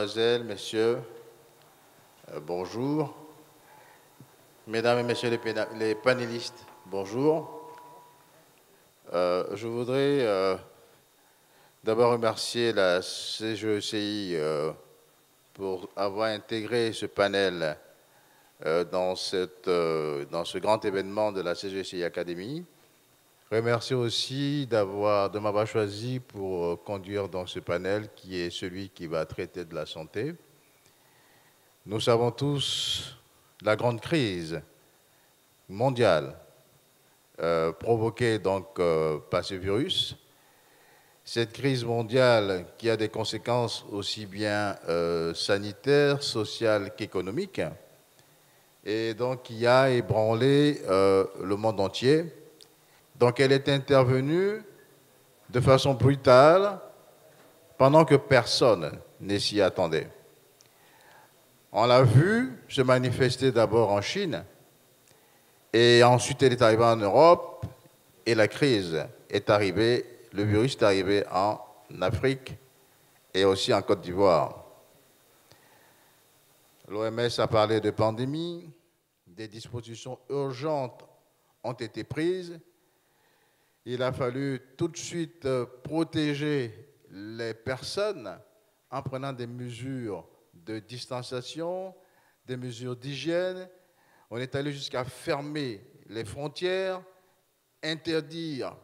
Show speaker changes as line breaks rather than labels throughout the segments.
Mesdemoiselles, Messieurs, bonjour. Mesdames et Messieurs les panélistes, bonjour. Je voudrais d'abord remercier la CGECI pour avoir intégré ce panel dans ce grand événement de la CGECI Academy. Remercier aussi de m'avoir choisi pour conduire dans ce panel qui est celui qui va traiter de la santé. Nous savons tous la grande crise mondiale provoquée donc par ce virus. Cette crise mondiale qui a des conséquences aussi bien sanitaires, sociales qu'économiques, et donc qui a ébranlé le monde entier. Donc elle est intervenue de façon brutale pendant que personne ne s'y attendait. On l'a vu se manifester d'abord en Chine, et ensuite elle est arrivée en Europe, et la crise est arrivée, le virus est arrivé en Afrique et aussi en Côte d'Ivoire. L'OMS a parlé de pandémie, des dispositions urgentes ont été prises. Il a fallu tout de suite protéger les personnes en prenant des mesures de distanciation, des mesures d'hygiène. On est allé jusqu'à fermer les frontières, interdire,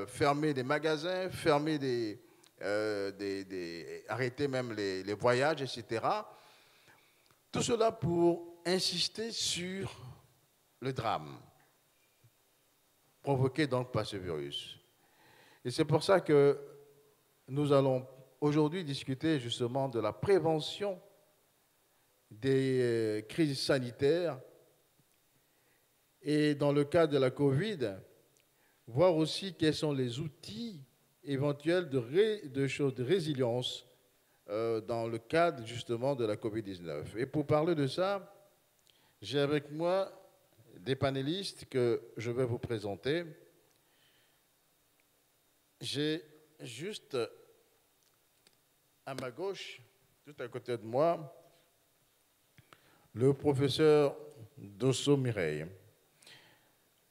fermer des magasins, arrêter même les voyages, etc. Tout cela pour insister sur le drame provoqué donc par ce virus. Et c'est pour ça que nous allons aujourd'hui discuter justement de la prévention des crises sanitaires et dans le cas de la Covid, voir aussi quels sont les outils éventuels de résilience dans le cadre justement de la Covid-19. Et pour parler de ça, j'ai avec moi des panélistes que je vais vous présenter. J'ai juste à ma gauche, tout à côté de moi, le professeur Dosso Mireille.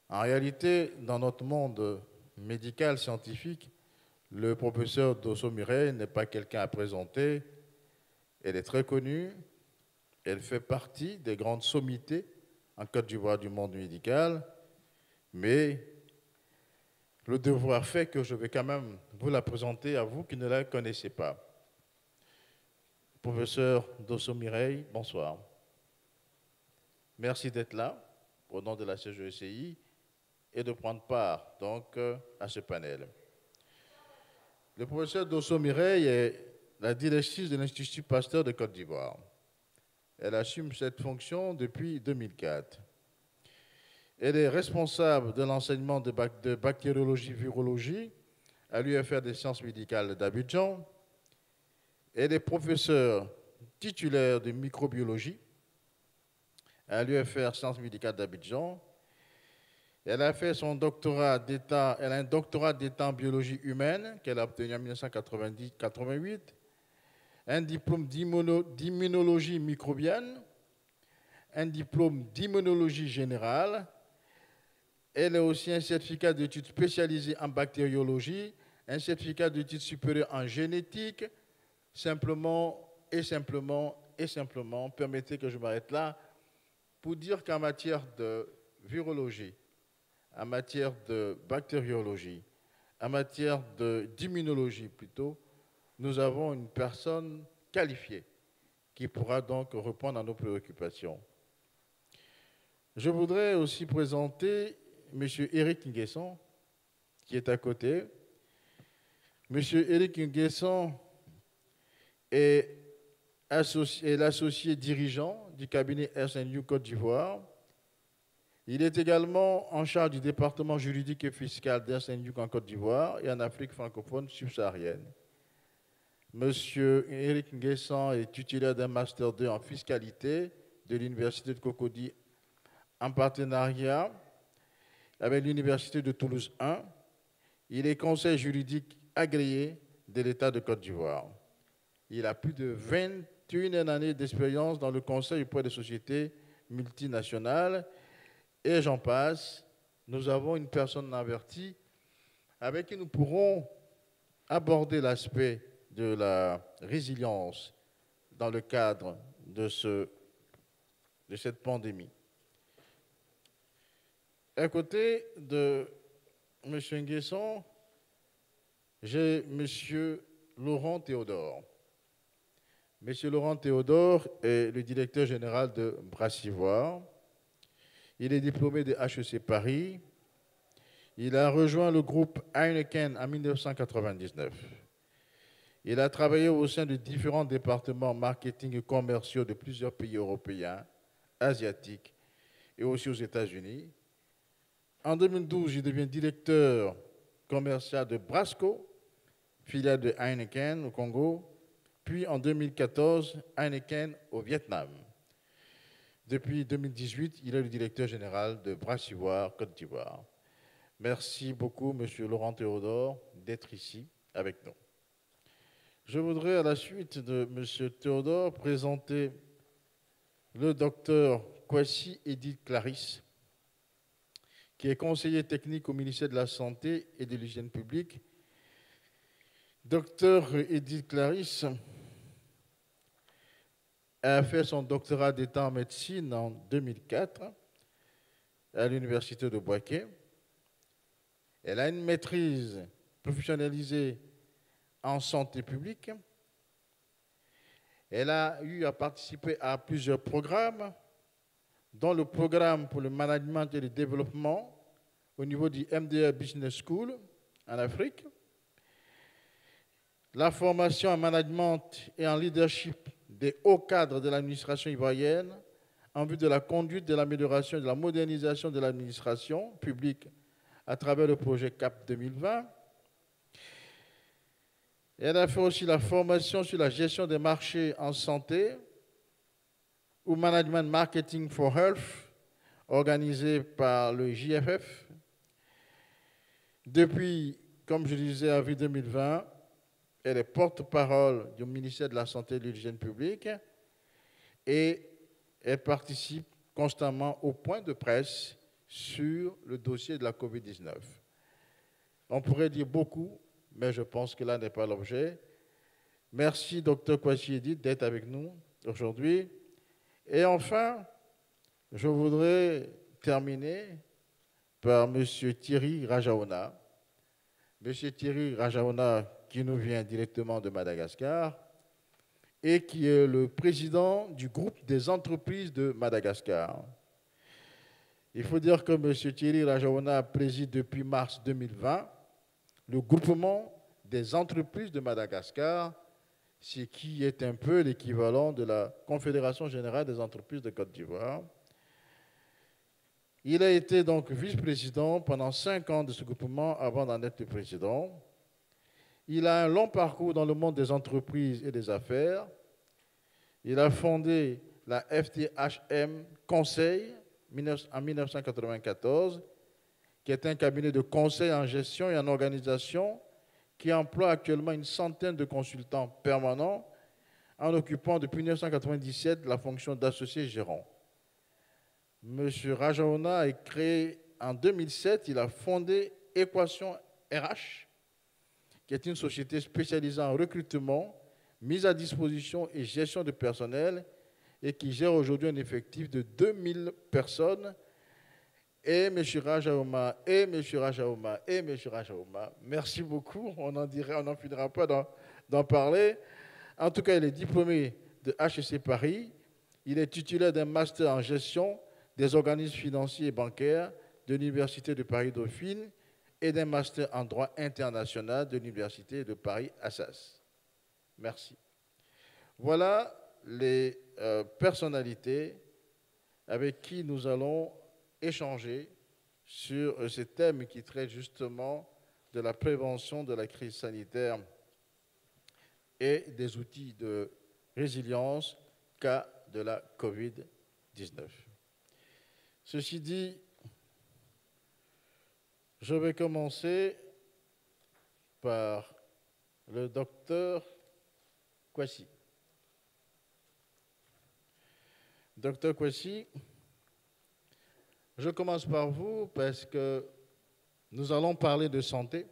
En réalité, dans notre monde médical scientifique, le professeur Dosso Mireille n'est pas quelqu'un à présenter. Elle est très connue, elle fait partie des grandes sommités en Côte d'Ivoire du monde médical, mais le devoir fait que je vais quand même vous la présenter à vous qui ne la connaissez pas. Professeur Dosso Mireille, bonsoir. Merci d'être là au nom de la CGECI et de prendre part donc à ce panel. Le professeur Dosso Mireille est la directrice de l'Institut Pasteur de Côte d'Ivoire. Elle assume cette fonction depuis 2004. Elle est responsable de l'enseignement de bactériologie-virologie à l'UFR des sciences médicales d'Abidjan. Elle est professeure titulaire de microbiologie à l'UFR sciences médicales d'Abidjan. Elle a fait son doctorat d'État, elle a un doctorat d'État en biologie humaine qu'elle a obtenu en 1988, un diplôme d'immunologie microbienne, un diplôme d'immunologie générale. Elle a aussi un certificat d'études spécialisées en bactériologie, un certificat d'études supérieures en génétique. Simplement, permettez que je m'arrête là pour dire qu'en matière de virologie, en matière de bactériologie, en matière d'immunologie plutôt, nous avons une personne qualifiée qui pourra donc répondre à nos préoccupations. Je voudrais aussi présenter M. Éric Nguesson, qui est à côté. M. Éric Nguesson est l'associé dirigeant du cabinet SNU Côte d'Ivoire. Il est également en charge du département juridique et fiscal d'SNU en Côte d'Ivoire et en Afrique francophone subsaharienne. M. Éric Nguesson est titulaire d'un Master 2 en fiscalité de l'Université de Cocody en partenariat avec l'Université de Toulouse 1. Il est conseiller juridique agréé de l'État de Côte d'Ivoire. Il a plus de 21 années d'expérience dans le conseil auprès des sociétés multinationales. Et j'en passe. Nous avons une personne avertie avec qui nous pourrons aborder l'aspect de la résilience dans le cadre de cette pandémie. À côté de M. Nguesson, j'ai M. Laurent Théodore. M. Laurent Théodore est le directeur général de Brassivoire. Il est diplômé de HEC Paris. Il a rejoint le groupe Heineken en 1999. Il a travaillé au sein de différents départements marketing et commerciaux de plusieurs pays européens, asiatiques et aussi aux États-Unis. En 2012, il devient directeur commercial de Brasco, filiale de Heineken au Congo, puis en 2014, Heineken au Vietnam. Depuis 2018, il est le directeur général de Brassivoire, Côte d'Ivoire. Merci beaucoup, M. Laurent Théodore, d'être ici avec nous. Je voudrais, à la suite de M. Théodore, présenter le docteur Kwasi Edith Clarisse, qui est conseiller technique au ministère de la Santé et de l'Hygiène publique. Docteur Edith Clarisse a fait son doctorat d'État en médecine en 2004 à l'université de Bouaké. Elle a une maîtrise professionnalisée en santé publique. Elle a eu à participer à plusieurs programmes, dont le programme pour le management et le développement au niveau du MDR Business School en Afrique, la formation en management et en leadership des hauts cadres de l'administration ivoirienne en vue de la conduite de l'amélioration et de la modernisation de l'administration publique à travers le projet CAP 2020. Elle a fait aussi la formation sur la gestion des marchés en santé ou Management Marketing for Health, organisé par le JFF. Depuis, comme je disais, avril 2020, elle est porte-parole du ministère de la Santé et de l'Hygiène publique et elle participe constamment au point de presse sur le dossier de la COVID-19. On pourrait dire beaucoup, mais je pense que là n'est pas l'objet. Merci, Dr Kwasi Edith, d'être avec nous aujourd'hui. Et enfin, je voudrais terminer par M. Thierry Rajaona. M. Thierry Rajaona, qui nous vient directement de Madagascar et qui est le président du groupe des entreprises de Madagascar. Il faut dire que M. Thierry Rajaona préside depuis mars 2020 le groupement des entreprises de Madagascar, ce qui est un peu l'équivalent de la Confédération générale des entreprises de Côte d'Ivoire. Il a été donc vice-président pendant 5 ans de ce groupement avant d'en être le président. Il a un long parcours dans le monde des entreprises et des affaires. Il a fondé la FTHM Conseil en 1994, qui est un cabinet de conseil en gestion et en organisation qui emploie actuellement une centaine de consultants permanents en occupant depuis 1997 la fonction d'associé gérant. M. Rajaona a créé en 2007, il a fondé Équation RH, qui est une société spécialisée en recrutement, mise à disposition et gestion de personnel et qui gère aujourd'hui un effectif de 2000 personnes. Et M. Rajaona, et M. Rajaona, et M. Rajaona, merci beaucoup, on n'en finira pas d'en parler. En tout cas, il est diplômé de HEC Paris, il est titulaire d'un master en gestion des organismes financiers et bancaires de l'Université de Paris-Dauphine et d'un master en droit international de l'Université de Paris-Assas. Merci. Voilà les personnalités avec qui nous allons échanger sur ces thèmes qui traitent justement de la prévention de la crise sanitaire et des outils de résilience cas de la COVID-19. Ceci dit, je vais commencer par le docteur Kwasi. Docteur Kwasi, je commence par vous parce que nous allons parler de santé,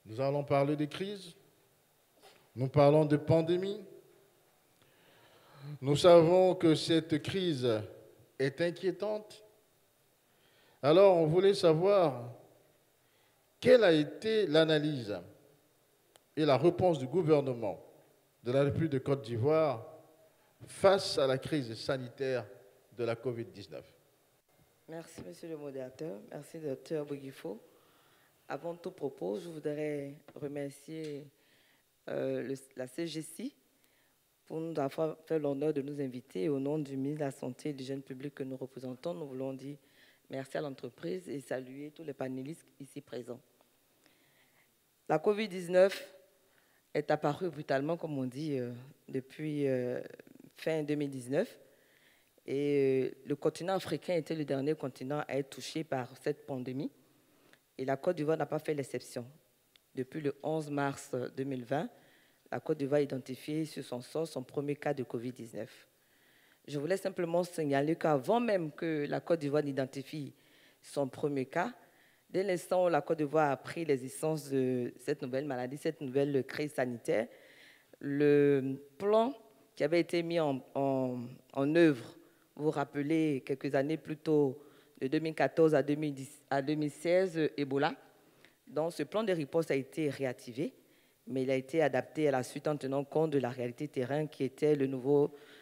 nous allons parler de crise, nous parlons de pandémie. Nous savons que cette crise est inquiétante. Alors, on voulait savoir quelle a été l'analyse et la réponse du gouvernement de la République de Côte d'Ivoire face à la crise sanitaire de la COVID-19.
Merci, monsieur le modérateur. Merci, docteur Bouguifo. Avant tout propos, je voudrais remercier la CGC pour nous avoir fait l'honneur de nous inviter. Et au nom du ministre de la Santé et du jeune public que nous représentons, nous voulons dire merci à l'entreprise et saluer tous les panélistes ici présents. La COVID-19 est apparue brutalement, comme on dit, depuis fin 2019. Et le continent africain était le dernier continent à être touché par cette pandémie. Et la Côte d'Ivoire n'a pas fait l'exception. Depuis le 11 mars 2020, la Côte d'Ivoire a identifié sur son sol son premier cas de Covid-19. Je voulais simplement signaler qu'avant même que la Côte d'Ivoire n'identifie son premier cas, dès l'instant où la Côte d'Ivoire a appris l'existence de cette nouvelle maladie, cette nouvelle crise sanitaire, le plan qui avait été mis en œuvre, vous vous rappelez, quelques années plus tôt, de 2014 à 2016, Ebola. Donc, ce plan de riposte a été réactivé, mais il a été adapté à la suite en tenant compte de la réalité terrain qui était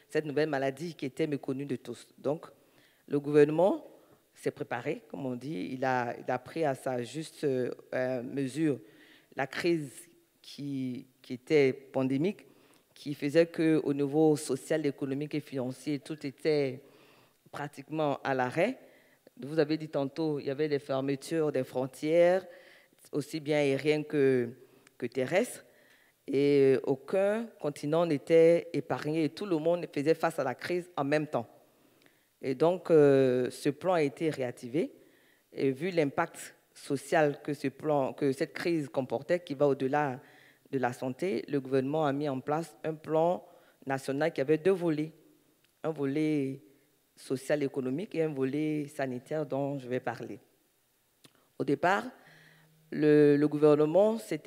cette nouvelle maladie qui était méconnue de tous. Donc, le gouvernement s'est préparé, comme on dit, il a pris à sa juste mesure la crise qui était pandémique, qui faisait qu'au niveau social, économique et financier, tout était pratiquement à l'arrêt. Vous avez dit tantôt, il y avait des fermetures des frontières, aussi bien aériennes que terrestres, et aucun continent n'était épargné, et tout le monde faisait face à la crise en même temps. Et donc, ce plan a été réactivé, et vu l'impact social que cette crise comportait, qui va au-delà de la santé, le gouvernement a mis en place un plan national qui avait deux volets. Un volet social économique et un volet sanitaire dont je vais parler. Au départ, le gouvernement s'est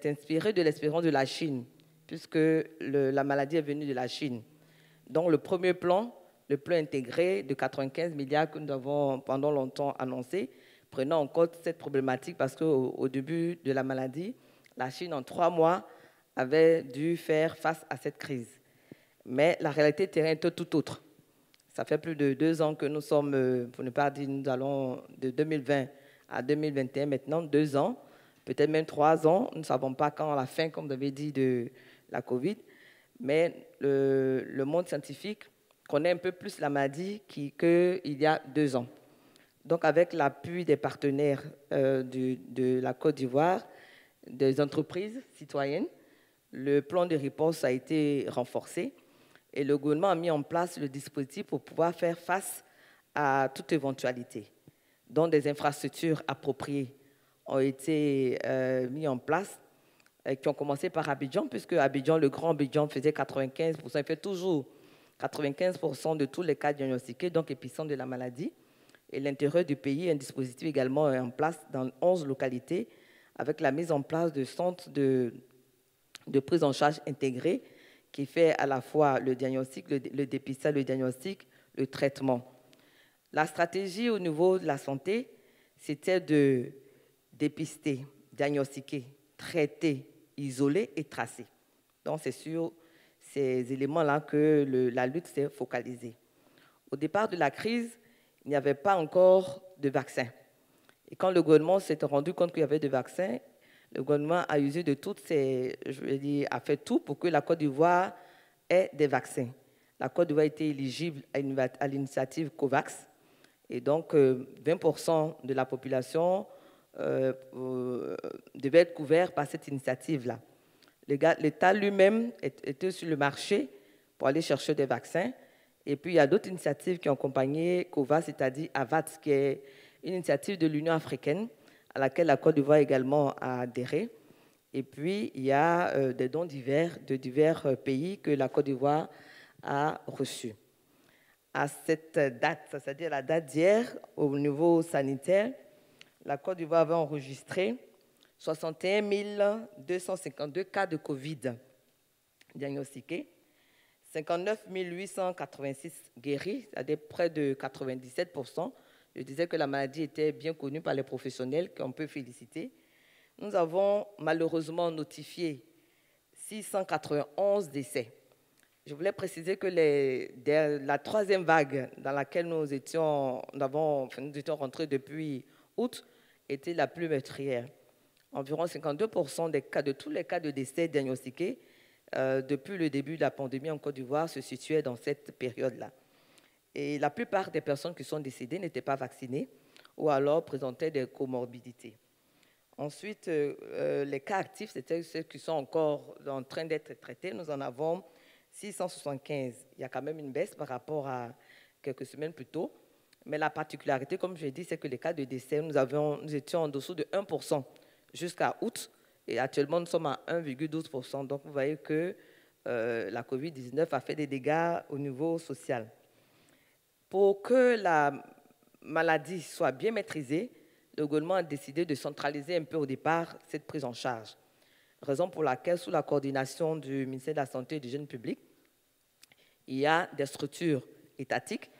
inspiré de l'expérience de la Chine, puisque la maladie est venue de la Chine. Donc le premier plan, le plan intégré de 95 milliards que nous avons pendant longtemps annoncé, prenant en compte cette problématique parce qu'au début de la maladie, la Chine, en 3 mois, avait dû faire face à cette crise. Mais la réalité terrain était tout autre. Ça fait plus de 2 ans que nous sommes, pour ne pas dire, nous allons de 2020 à 2021 maintenant, 2 ans, peut-être même 3 ans. Nous ne savons pas quand la fin, comme vous avez dit, de la Covid. Mais le monde scientifique connaît un peu plus la maladie qu'il y a 2 ans. Donc, avec l'appui des partenaires de la Côte d'Ivoire, des entreprises citoyennes, le plan de riposte a été renforcé et le gouvernement a mis en place le dispositif pour pouvoir faire face à toute éventualité. Donc, des infrastructures appropriées ont été mises en place, qui ont commencé par Abidjan, puisque Abidjan, le grand Abidjan, faisait 95%, il fait toujours 95% de tous les cas diagnostiqués, donc épicentre de la maladie. Et l'intérieur du pays, un dispositif également est en place dans 11 localités, avec la mise en place de centres de prise en charge intégrés qui fait à la fois le diagnostic, le dépistage, le diagnostic, le traitement. La stratégie au niveau de la santé, c'était de dépister, diagnostiquer, traiter, isoler et tracer. Donc, c'est sur ces éléments-là que la lutte s'est focalisée. Au départ de la crise, il n'y avait pas encore de vaccin. Et quand le gouvernement s'est rendu compte qu'il y avait des vaccins, le gouvernement a usé de toutes a fait tout pour que la Côte d'Ivoire ait des vaccins. La Côte d'Ivoire était éligible à l'initiative COVAX. Et donc, 20% de la population devait être couvert par cette initiative-là. L'État lui-même était sur le marché pour aller chercher des vaccins. Et puis, il y a d'autres initiatives qui ont accompagné COVAX, c'est-à-dire AVAT, qui est une initiative de l'Union africaine à laquelle la Côte d'Ivoire également a adhéré. Et puis, il y a des dons divers de divers pays que la Côte d'Ivoire a reçus. À cette date, c'est-à-dire la date d'hier, au niveau sanitaire, la Côte d'Ivoire avait enregistré 61 252 cas de Covid diagnostiqués, 59 886 guéris, c'est-à-dire près de 97%. Je disais que la maladie était bien connue par les professionnels, qu'on peut féliciter. Nous avons malheureusement notifié 691 décès. Je voulais préciser que la troisième vague dans laquelle nous étions rentrés depuis août était la plus meurtrière. Environ 52% de tous les cas de décès diagnostiqués depuis le début de la pandémie en Côte d'Ivoire se situaient dans cette période-là. Et la plupart des personnes qui sont décédées n'étaient pas vaccinées ou alors présentaient des comorbidités. Ensuite, les cas actifs, c'était ceux qui sont encore en train d'être traités. Nous en avons 675. Il y a quand même une baisse par rapport à quelques semaines plus tôt. Mais la particularité, comme je l'ai dit, c'est que les cas de décès, nous étions en dessous de 1% jusqu'à août. Et actuellement, nous sommes à 1,12%. Donc, vous voyez que la COVID-19 a fait des dégâts au niveau social. Pour que la maladie soit bien maîtrisée, le gouvernement a décidé de centraliser un peu au départ cette prise en charge. Raison pour laquelle, sous la coordination du ministère de la Santé et du Jeune Public, il y a des structures étatiques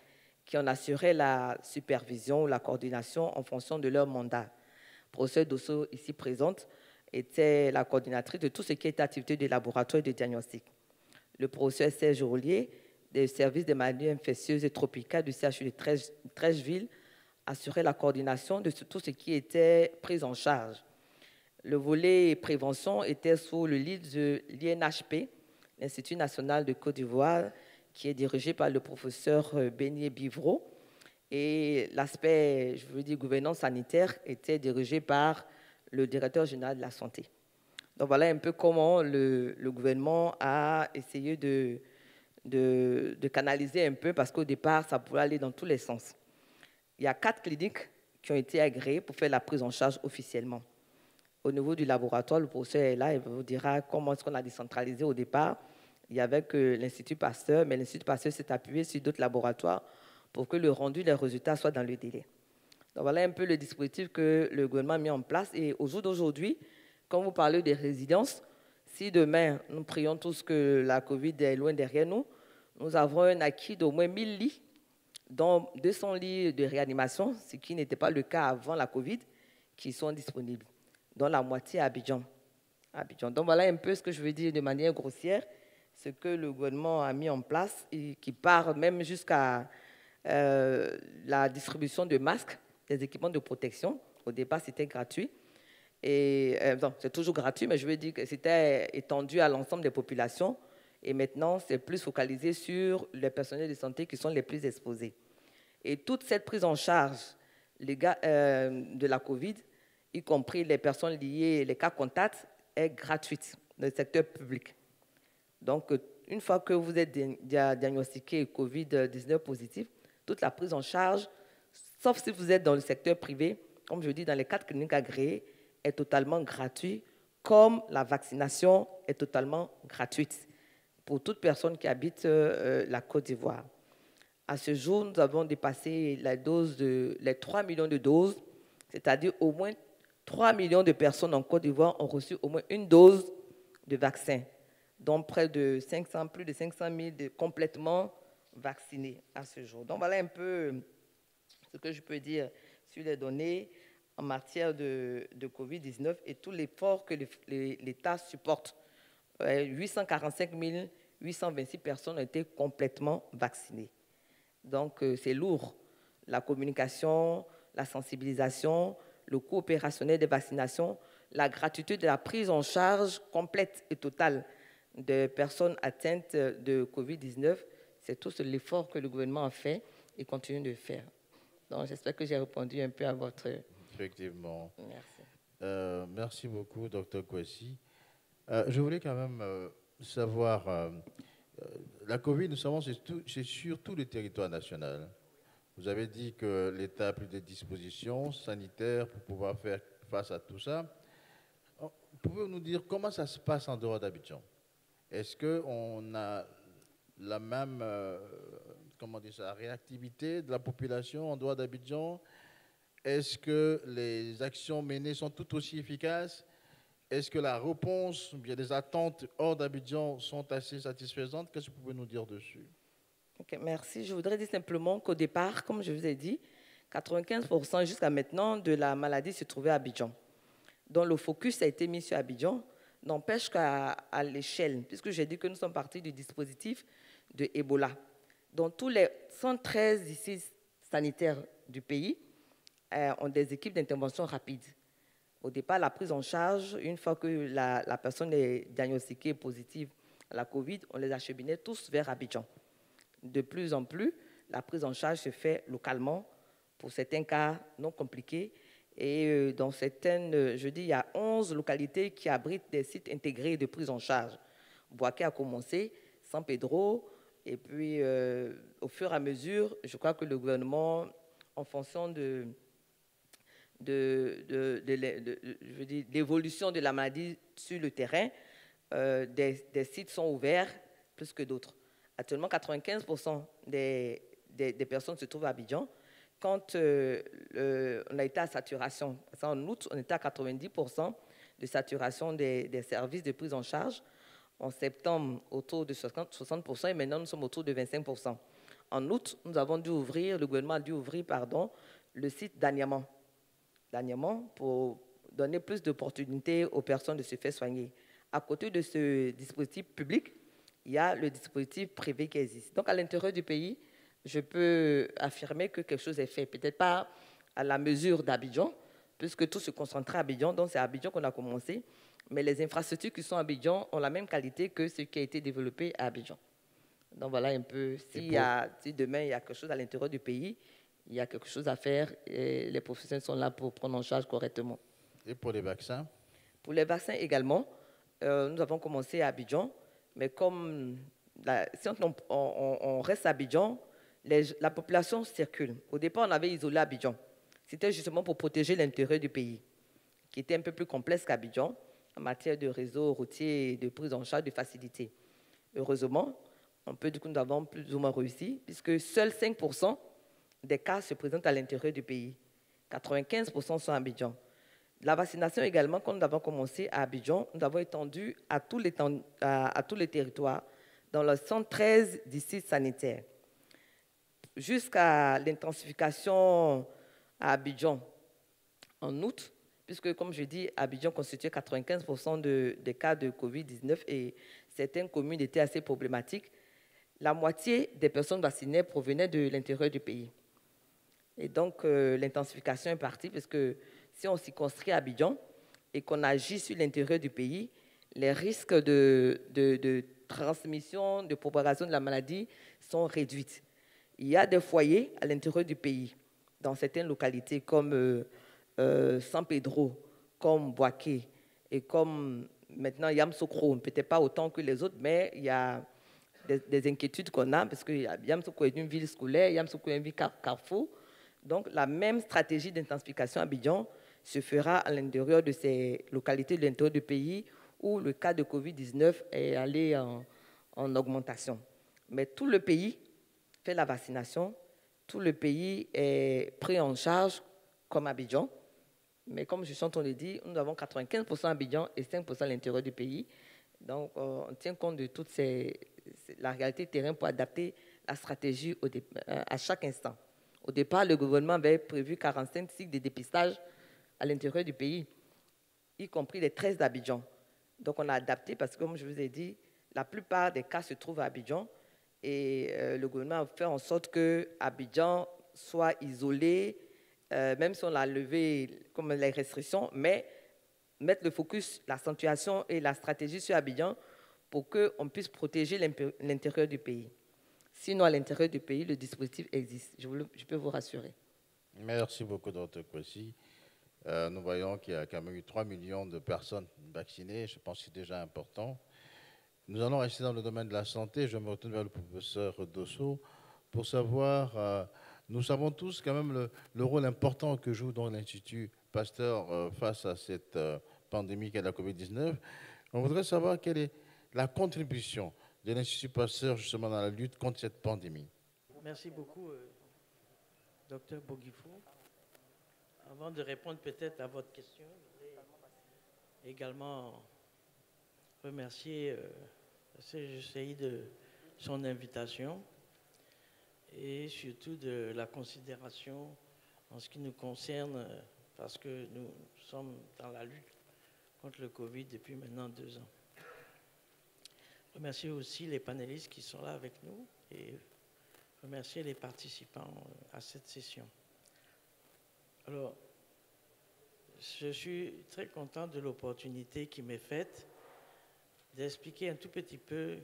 qui en assuraient la supervision ou la coordination en fonction de leur mandat. Professeur Dosso, ici présente, était la coordinatrice de tout ce qui est activité de laboratoire et de diagnostic. Le professeur Serge Roulier, des services des maladies infectieuses et tropicales du CHU de Trècheville, assurait la coordination de tout ce qui était prise en charge. Le volet prévention était sous le lead de l'INHP, l'Institut national de Côte d'Ivoire, qui est dirigé par le professeur Beignet Bivreau. Et l'aspect, je veux dire, gouvernance sanitaire était dirigé par le directeur général de la santé. Donc voilà un peu comment le gouvernement a essayé de canaliser un peu, parce qu'au départ, ça pouvait aller dans tous les sens. Il y a 4 cliniques qui ont été agréées pour faire la prise en charge officiellement. Au niveau du laboratoire, le professeur est là, il vous dira comment est-ce qu'on a décentralisé au départ. Il y avait que l'Institut Pasteur, mais l'Institut Pasteur s'est appuyé sur d'autres laboratoires pour que le rendu des résultats soit dans le délai. Donc voilà un peu le dispositif que le gouvernement a mis en place. Et au jour d'aujourd'hui, quand vous parlez des résidences, si demain, nous prions tous que la Covid est loin derrière nous, nous avons un acquis d'au moins 1000 lits, dont 200 lits de réanimation, ce qui n'était pas le cas avant la Covid, qui sont disponibles, dont la moitié à Abidjan. Donc voilà un peu ce que je veux dire de manière grossière, ce que le gouvernement a mis en place et qui part même jusqu'à la distribution de masques, des équipements de protection. Au départ, c'était gratuit. Et c'est toujours gratuit, mais je veux dire que c'était étendu à l'ensemble des populations. Et maintenant, c'est plus focalisé sur les personnels de santé qui sont les plus exposés. Et toute cette prise en charge de la COVID, y compris les personnes liées, les cas contacts, est gratuite dans le secteur public. Donc, une fois que vous êtes diagnostiqué COVID-19 positif, toute la prise en charge, sauf si vous êtes dans le secteur privé, comme je dis, dans les 4 cliniques agréées, est totalement gratuite, comme la vaccination est totalement gratuite pour toute personne qui habite la Côte d'Ivoire. À ce jour, nous avons dépassé les 3 millions de doses, c'est-à-dire au moins 3 millions de personnes en Côte d'Ivoire ont reçu au moins une dose de vaccin, dont plus de 500 000 complètement vaccinés à ce jour. Donc voilà un peu ce que je peux dire sur les données en matière de COVID-19 et tout l'effort que l'État supporte. 845 826 personnes ont été complètement vaccinées. Donc, c'est lourd. La communication, la sensibilisation, le coût opérationnel des vaccinations, la gratuité de la prise en charge complète et totale des personnes atteintes de COVID-19, c'est tout l'effort que le gouvernement a fait et continue de faire. Donc, j'espère que j'ai répondu un peu à votre...
Effectivement.
Merci.
Merci beaucoup, Dr. Kwesi. Je voulais quand même savoir, la COVID, nous savons, c'est sur tout le territoire national. Vous avez dit que l'État a pris des dispositions sanitaires pour pouvoir faire face à tout ça. Pouvez-vous nous dire comment ça se passe en dehors d'Abidjan? Est-ce qu'on a la même comment dire ça, réactivité de la population en dehors d'Abidjan? Est-ce que les actions menées sont tout aussi efficaces? Est-ce que la réponse, ou bien les attentes hors d'Abidjan sont assez satisfaisantes? Qu'est-ce que vous pouvez nous dire dessus?
Ok, merci. Je voudrais dire simplement qu'au départ, comme je vous ai dit, 95% jusqu'à maintenant de la maladie se trouvait à Abidjan. Donc le focus a été mis sur Abidjan, n'empêche qu'à l'échelle, puisque j'ai dit que nous sommes partis du dispositif de Ebola. Donc tous les 113 districts sanitaires du pays ont des équipes d'intervention rapide. Au départ, la prise en charge, une fois que la personne est diagnostiquée positive à la COVID, on les acheminait tous vers Abidjan. De plus en plus, la prise en charge se fait localement pour certains cas non compliqués. Et dans certaines, je dis, il y a 11 localités qui abritent des sites intégrés de prise en charge. Boaké a commencé, San Pedro, et puis au fur et à mesure, je crois que le gouvernement, en fonction de l'évolution de la maladie sur le terrain, des sites sont ouverts plus que d'autres. Actuellement, 95% des personnes se trouvent à Abidjan. Quand on a été à saturation, en août, on était à 90% de saturation des services de prise en charge. En septembre, autour de 60%, et maintenant, nous sommes autour de 25%. En août, nous avons dû ouvrir, le gouvernement a dû ouvrir, le site d'Aniaman pour donner plus d'opportunités aux personnes de se faire soigner. À côté de ce dispositif public, il y a le dispositif privé qui existe. Donc, à l'intérieur du pays, je peux affirmer que quelque chose est fait. Peut-être pas à la mesure d'Abidjan, puisque tout se concentrait à Abidjan. Donc, c'est à Abidjan qu'on a commencé. Mais les infrastructures qui sont à Abidjan ont la même qualité que ce qui a été développé à Abidjan. Donc, voilà un peu. Si demain, il y a quelque chose à l'intérieur du pays, il y a quelque chose à faire et les professionnels sont là pour prendre en charge correctement.
Et pour les vaccins?
Pour les vaccins également, nous avons commencé à Abidjan, mais comme si on reste à Abidjan, la population circule. Au départ, on avait isolé Abidjan. C'était justement pour protéger l'intérieur du pays, qui était un peu plus complexe qu'Abidjan en matière de réseau routier, de prise en charge, de facilité. Heureusement, on peut dire que nous avons plus ou moins réussi, puisque seuls 5% des cas se présentent à l'intérieur du pays. 95% sont à Abidjan. La vaccination également, quand nous avons commencé à Abidjan, nous avons étendu à tous les territoires, dans les 113 districts sanitaires. Jusqu'à l'intensification à Abidjan en août, puisque, comme je dis, Abidjan constituait 95% des cas de Covid-19 et certaines communes étaient assez problématiques. La moitié des personnes vaccinées provenaient de l'intérieur du pays. Et donc, l'intensification est partie, parce que si on s'y construit à Abidjan et qu'on agit sur l'intérieur du pays, les risques de transmission, de propagation de la maladie sont réduits. Il y a des foyers à l'intérieur du pays, dans certaines localités comme San Pedro, comme Boaké et comme maintenant Yamoussoukro, peut-être pas autant que les autres, mais il y a des inquiétudes qu'on a, parce que Yamoussoukro est une ville scolaire, Yamoussoukro est une ville carrefour. Donc, la même stratégie d'intensification à Abidjan se fera à l'intérieur de ces localités de l'intérieur du pays où le cas de Covid-19 est allé en augmentation. Mais tout le pays fait la vaccination, tout le pays est pris en charge comme Abidjan. Mais comme je suis en train de dire, nous avons 95% à Abidjan et 5% à l'intérieur du pays. Donc, on tient compte de toute la réalité terrain pour adapter la stratégie à chaque instant. Au départ, le gouvernement avait prévu 45 cycles de dépistage à l'intérieur du pays, y compris les 13 d'Abidjan. Donc, on a adapté parce que, comme je vous ai dit, la plupart des cas se trouvent à Abidjan et le gouvernement a fait en sorte que Abidjan soit isolé, même si on a levé comme les restrictions, mais mettre le focus, l'accentuation et la stratégie sur Abidjan pour qu'on puisse protéger l'intérieur du pays. Sinon, à l'intérieur du pays, le dispositif existe. Je peux vous rassurer.
Merci beaucoup, Dr. Kwesi. Nous voyons qu'il y a quand même eu 3 millions de personnes vaccinées. Je pense que c'est déjà important. Nous allons rester dans le domaine de la santé. Je me retourne vers le professeur Dosso pour savoir, nous savons tous quand même le rôle important que joue dans l'Institut Pasteur face à cette pandémie qu'est la Covid-19. On voudrait savoir quelle est la contribution de l'Institut Pasteur justement dans la lutte contre cette pandémie.
Merci beaucoup, Dr Boguifo. Avant de répondre peut-être à votre question, je voudrais également remercier la CGCI de son invitation et surtout de la considération en ce qui nous concerne parce que nous sommes dans la lutte contre le Covid depuis maintenant 2 ans. Remercier aussi les panélistes qui sont là avec nous et remercier les participants à cette session. Alors, je suis très content de l'opportunité qui m'est faite d'expliquer un tout petit peu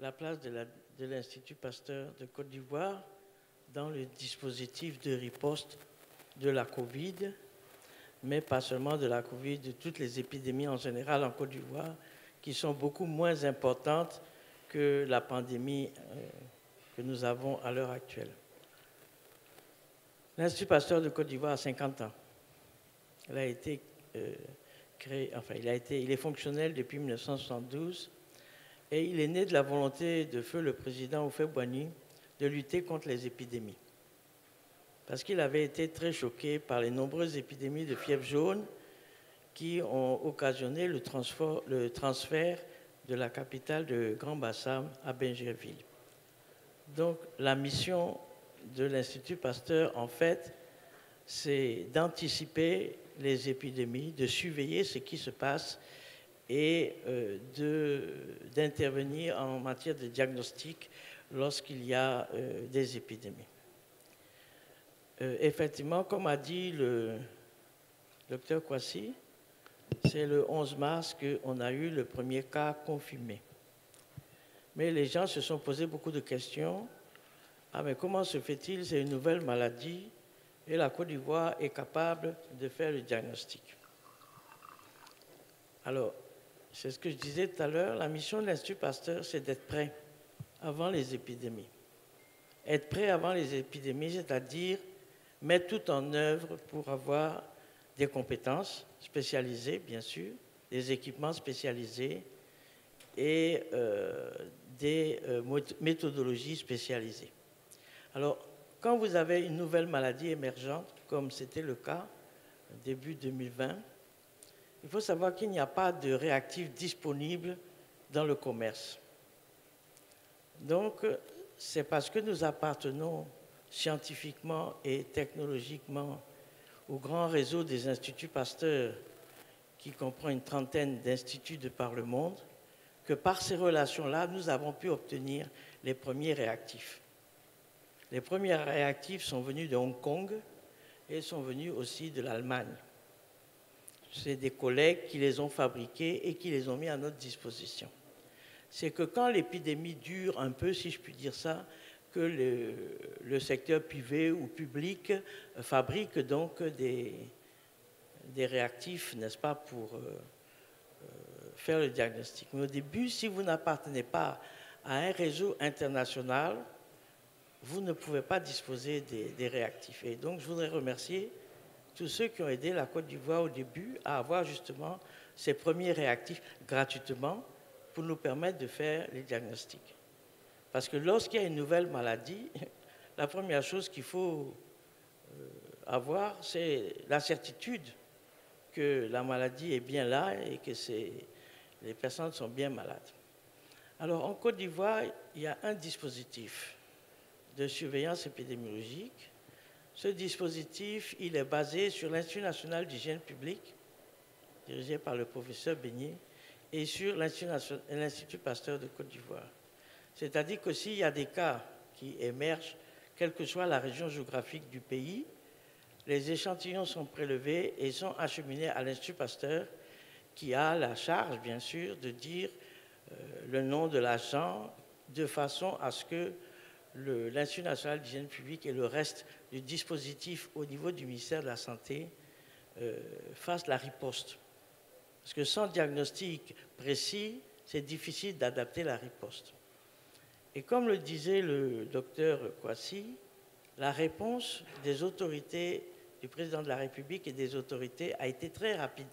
la place de l'Institut Pasteur de Côte d'Ivoire dans le dispositif de riposte de la Covid, mais pas seulement de la Covid, de toutes les épidémies en général en Côte d'Ivoire, qui sont beaucoup moins importantes que la pandémie que nous avons à l'heure actuelle. L'Institut Pasteur de Côte d'Ivoire a 50 ans. Il a été créé, enfin, il est fonctionnel depuis 1972 et il est né de la volonté de feu le président Houphouët-Boigny de lutter contre les épidémies. Parce qu'il avait été très choqué par les nombreuses épidémies de fièvre jaune qui ont occasionné le transfert de la capitale de Grand-Bassam à Bingerville. Donc la mission de l'Institut Pasteur, en fait, c'est d'anticiper les épidémies, de surveiller ce qui se passe et d'intervenir en matière de diagnostic lorsqu'il y a des épidémies. Effectivement, comme a dit le docteur Kwasi, c'est le 11 mars qu'on a eu le premier cas confirmé. Mais les gens se sont posé beaucoup de questions. Ah, mais comment se fait-il? C'est une nouvelle maladie et la Côte d'Ivoire est capable de faire le diagnostic. Alors, c'est ce que je disais tout à l'heure, la mission de l'Institut Pasteur, c'est d'être prêt avant les épidémies. Être prêt avant les épidémies, c'est-à-dire mettre tout en œuvre pour avoir des compétences spécialisées, bien sûr, des équipements spécialisés et des méthodologies spécialisées. Alors, quand vous avez une nouvelle maladie émergente, comme c'était le cas début 2020, il faut savoir qu'il n'y a pas de réactifs disponibles dans le commerce. Donc, c'est parce que nous appartenons scientifiquement et technologiquement au grand réseau des instituts Pasteur, qui comprend une trentaine d'instituts de par le monde, que par ces relations-là, nous avons pu obtenir les premiers réactifs. Les premiers réactifs sont venus de Hong Kong et sont venus aussi de l'Allemagne. C'est des collègues qui les ont fabriqués et qui les ont mis à notre disposition. C'est que quand l'épidémie dure un peu, si je puis dire ça, que le secteur privé ou public fabrique donc des réactifs, n'est-ce pas, pour faire le diagnostic. Mais au début, si vous n'appartenez pas à un réseau international, vous ne pouvez pas disposer des réactifs. Et donc, je voudrais remercier tous ceux qui ont aidé la Côte d'Ivoire au début à avoir justement ces premiers réactifs gratuitement pour nous permettre de faire les diagnostics. Parce que lorsqu'il y a une nouvelle maladie, la première chose qu'il faut avoir, c'est la certitude que la maladie est bien là et que les personnes sont bien malades. Alors, en Côte d'Ivoire, il y a un dispositif de surveillance épidémiologique. Ce dispositif, il est basé sur l'Institut national d'hygiène publique, dirigé par le professeur Beignet, et sur l'Institut Pasteur de Côte d'Ivoire. C'est-à-dire que s'il y a des cas qui émergent, quelle que soit la région géographique du pays, les échantillons sont prélevés et sont acheminés à l'Institut Pasteur, qui a la charge, bien sûr, de dire le nom de l'agent de façon à ce que l'Institut national d'hygiène publique et le reste du dispositif au niveau du ministère de la Santé fassent la riposte. Parce que sans diagnostic précis, c'est difficile d'adapter la riposte. Et comme le disait le docteur Kwasi, la réponse des autorités, du président de la République et des autorités a été très rapide.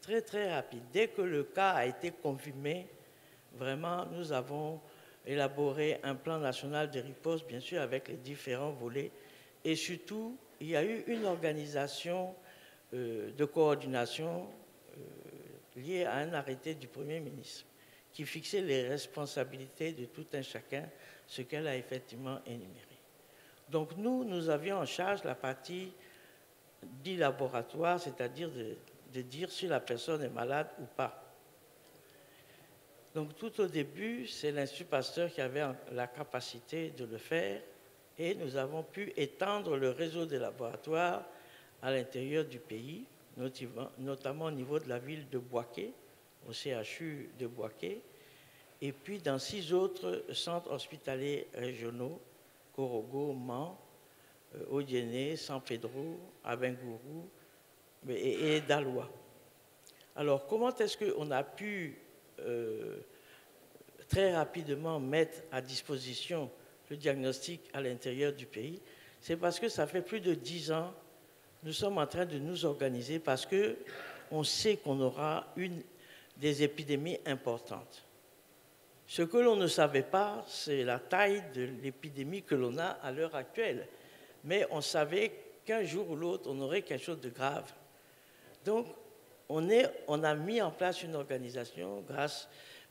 très très rapide. Dès que le cas a été confirmé, vraiment, nous avons élaboré un plan national de riposte, bien sûr, avec les différents volets. Et surtout, il y a eu une organisation de coordination liée à un arrêté du Premier ministre qui fixait les responsabilités de tout un chacun, ce qu'elle a effectivement énuméré. Donc nous avions en charge la partie dit laboratoire, c'est-à-dire de dire si la personne est malade ou pas. Donc tout au début, c'est l'Institut Pasteur qui avait la capacité de le faire et nous avons pu étendre le réseau des laboratoires à l'intérieur du pays, notamment au niveau de la ville de Bouaké, au CHU de Bouaké, et puis dans 6 autres centres hospitaliers régionaux, Korogo, Mans, Odiéné, San Pedro, Abengourou et Daloa. Alors, comment est-ce qu'on a pu très rapidement mettre à disposition le diagnostic à l'intérieur du pays? C'est parce que ça fait plus de 10 ans, nous sommes en train de nous organiser parce qu'on sait qu'on aura des épidémies importantes. Ce que l'on ne savait pas, c'est la taille de l'épidémie que l'on a à l'heure actuelle. Mais on savait qu'un jour ou l'autre, on aurait quelque chose de grave. Donc, on a mis en place une organisation grâce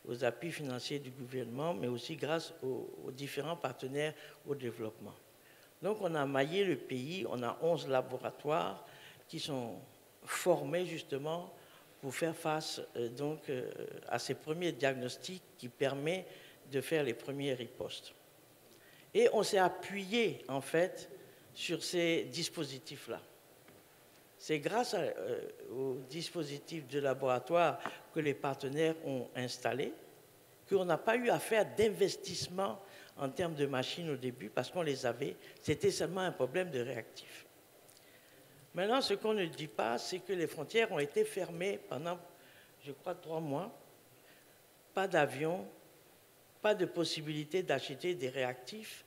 aux appuis financiers du gouvernement, mais aussi grâce aux différents partenaires au développement. Donc, on a maillé le pays, on a 11 laboratoires qui sont formés justement pour faire face à ces premiers diagnostics qui permettent de faire les premiers ripostes. Et on s'est appuyé, en fait, sur ces dispositifs-là. C'est grâce aux dispositifs de laboratoire que les partenaires ont installés qu'on n'a pas eu à faire d'investissement en termes de machines au début parce qu'on les avait. C'était seulement un problème de réactifs. Maintenant, ce qu'on ne dit pas, c'est que les frontières ont été fermées pendant, je crois, 3 mois. Pas d'avion, pas de possibilité d'acheter des réactifs.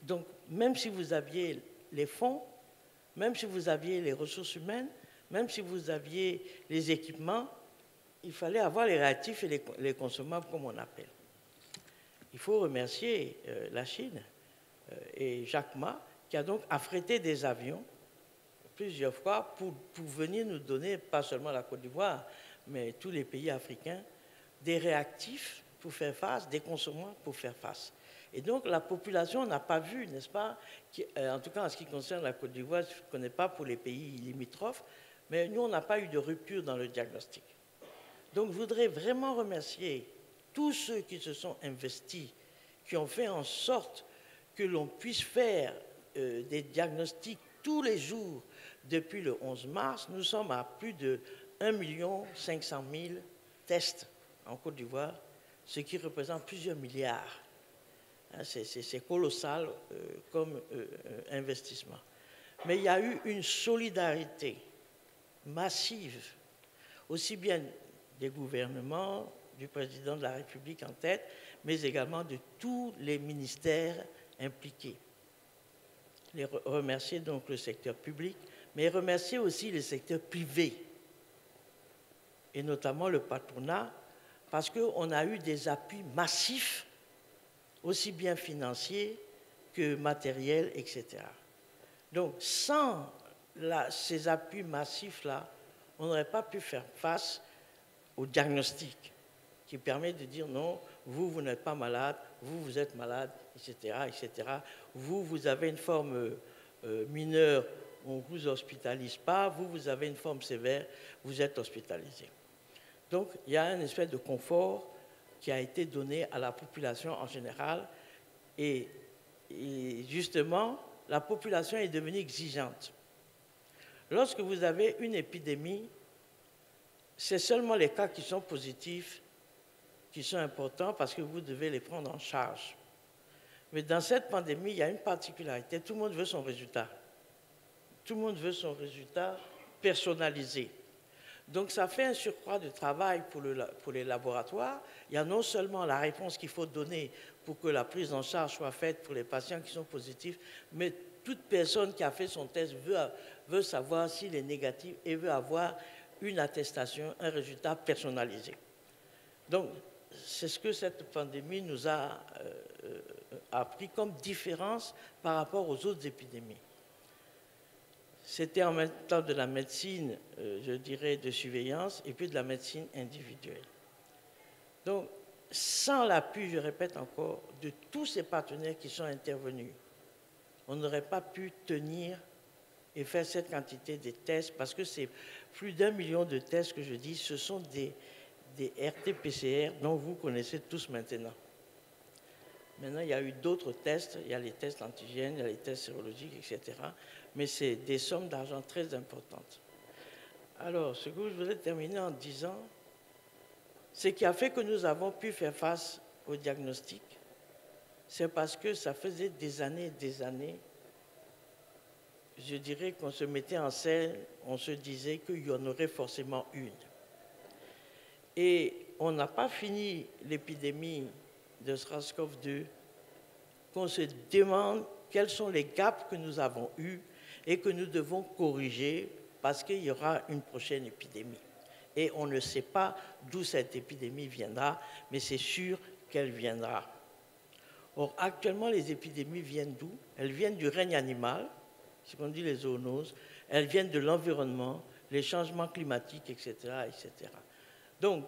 Donc, même si vous aviez les fonds, même si vous aviez les ressources humaines, même si vous aviez les équipements, il fallait avoir les réactifs et les consommables, comme on appelle. Il faut remercier la Chine et Jacques Ma, qui a donc affrété des avions plusieurs fois pour venir nous donner, pas seulement la Côte d'Ivoire, mais tous les pays africains, des réactifs pour faire face, des consommables pour faire face. Et donc la population n'a pas vu, n'est-ce pas, en tout cas en ce qui concerne la Côte d'Ivoire, je ne connais pas pour les pays limitrophes, mais nous on n'a pas eu de rupture dans le diagnostic. Donc je voudrais vraiment remercier tous ceux qui se sont investis, qui ont fait en sorte que l'on puisse faire des diagnostics tous les jours depuis le 11 mars. Nous sommes à plus de 1 500 000 tests en Côte d'Ivoire, ce qui représente plusieurs milliards. C'est colossal comme investissement. Mais il y a eu une solidarité massive, aussi bien des gouvernements, du président de la République en tête, mais également de tous les ministères impliqués. Les remercier donc le secteur public, mais remercier aussi le secteur privé, et notamment le patronat, parce qu'on a eu des appuis massifs, aussi bien financiers que matériels, etc. Donc, sans ces appuis massifs-là, on n'aurait pas pu faire face au diagnostic qui permet de dire non, vous n'êtes pas malade, vous êtes malade, etc., etc. Vous avez une forme mineure, on ne vous hospitalise pas, vous avez une forme sévère, vous êtes hospitalisé. Donc, il y a une espèce de confort qui a été donné à la population en général et justement, la population est devenue exigeante. Lorsque vous avez une épidémie, c'est seulement les cas qui sont positifs qui sont importants parce que vous devez les prendre en charge. Mais dans cette pandémie, il y a une particularité, tout le monde veut son résultat. Tout le monde veut son résultat personnalisé. Donc ça fait un surcroît de travail pour les laboratoires. Il y a non seulement la réponse qu'il faut donner pour que la prise en charge soit faite pour les patients qui sont positifs, mais toute personne qui a fait son test veut savoir s'il est négatif et veut avoir une attestation, un résultat personnalisé. Donc, c'est ce que cette pandémie nous a appris comme différence par rapport aux autres épidémies. C'était en même temps de la médecine, je dirais, de surveillance et puis de la médecine individuelle. Donc, sans l'appui, je répète encore, de tous ces partenaires qui sont intervenus, on n'aurait pas pu tenir et faire cette quantité de tests, parce que c'est plus d'1 million de tests que je dis, ce sont des RT-PCR dont vous connaissez tous maintenant. Maintenant, il y a eu d'autres tests, il y a les tests antigènes, il y a les tests sérologiques, etc. Mais c'est des sommes d'argent très importantes. Alors, ce que je voudrais terminer en disant, ce qui a fait que nous avons pu faire face au diagnostic, c'est parce que ça faisait des années, je dirais qu'on se mettait en scène, on se disait qu'il y en aurait forcément une. Et on n'a pas fini l'épidémie de SARS-CoV-2 qu'on se demande quels sont les gaps que nous avons eus et que nous devons corriger parce qu'il y aura une prochaine épidémie. Et on ne sait pas d'où cette épidémie viendra, mais c'est sûr qu'elle viendra. Or, actuellement, les épidémies viennent d'où? Elles viennent du règne animal, ce qu'on dit les zoonoses, elles viennent de l'environnement, les changements climatiques, etc., etc. Donc,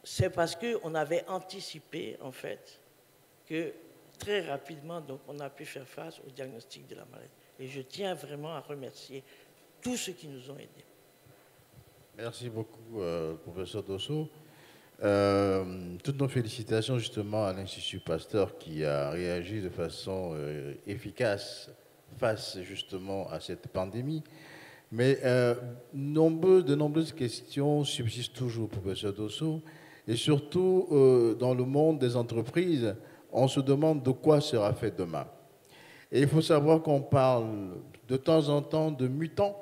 c'est parce qu'on avait anticipé, en fait, que très rapidement, donc, on a pu faire face au diagnostic de la maladie. Et je tiens vraiment à remercier tous ceux qui nous ont aidés.
Merci beaucoup, professeur Dosso. Toutes nos félicitations justement à l'Institut Pasteur qui a réagi de façon efficace face justement à cette pandémie. Mais de nombreuses questions subsistent toujours, professeur Dosso, et surtout dans le monde des entreprises, on se demande de quoi sera fait demain. Et il faut savoir qu'on parle de temps en temps de mutants.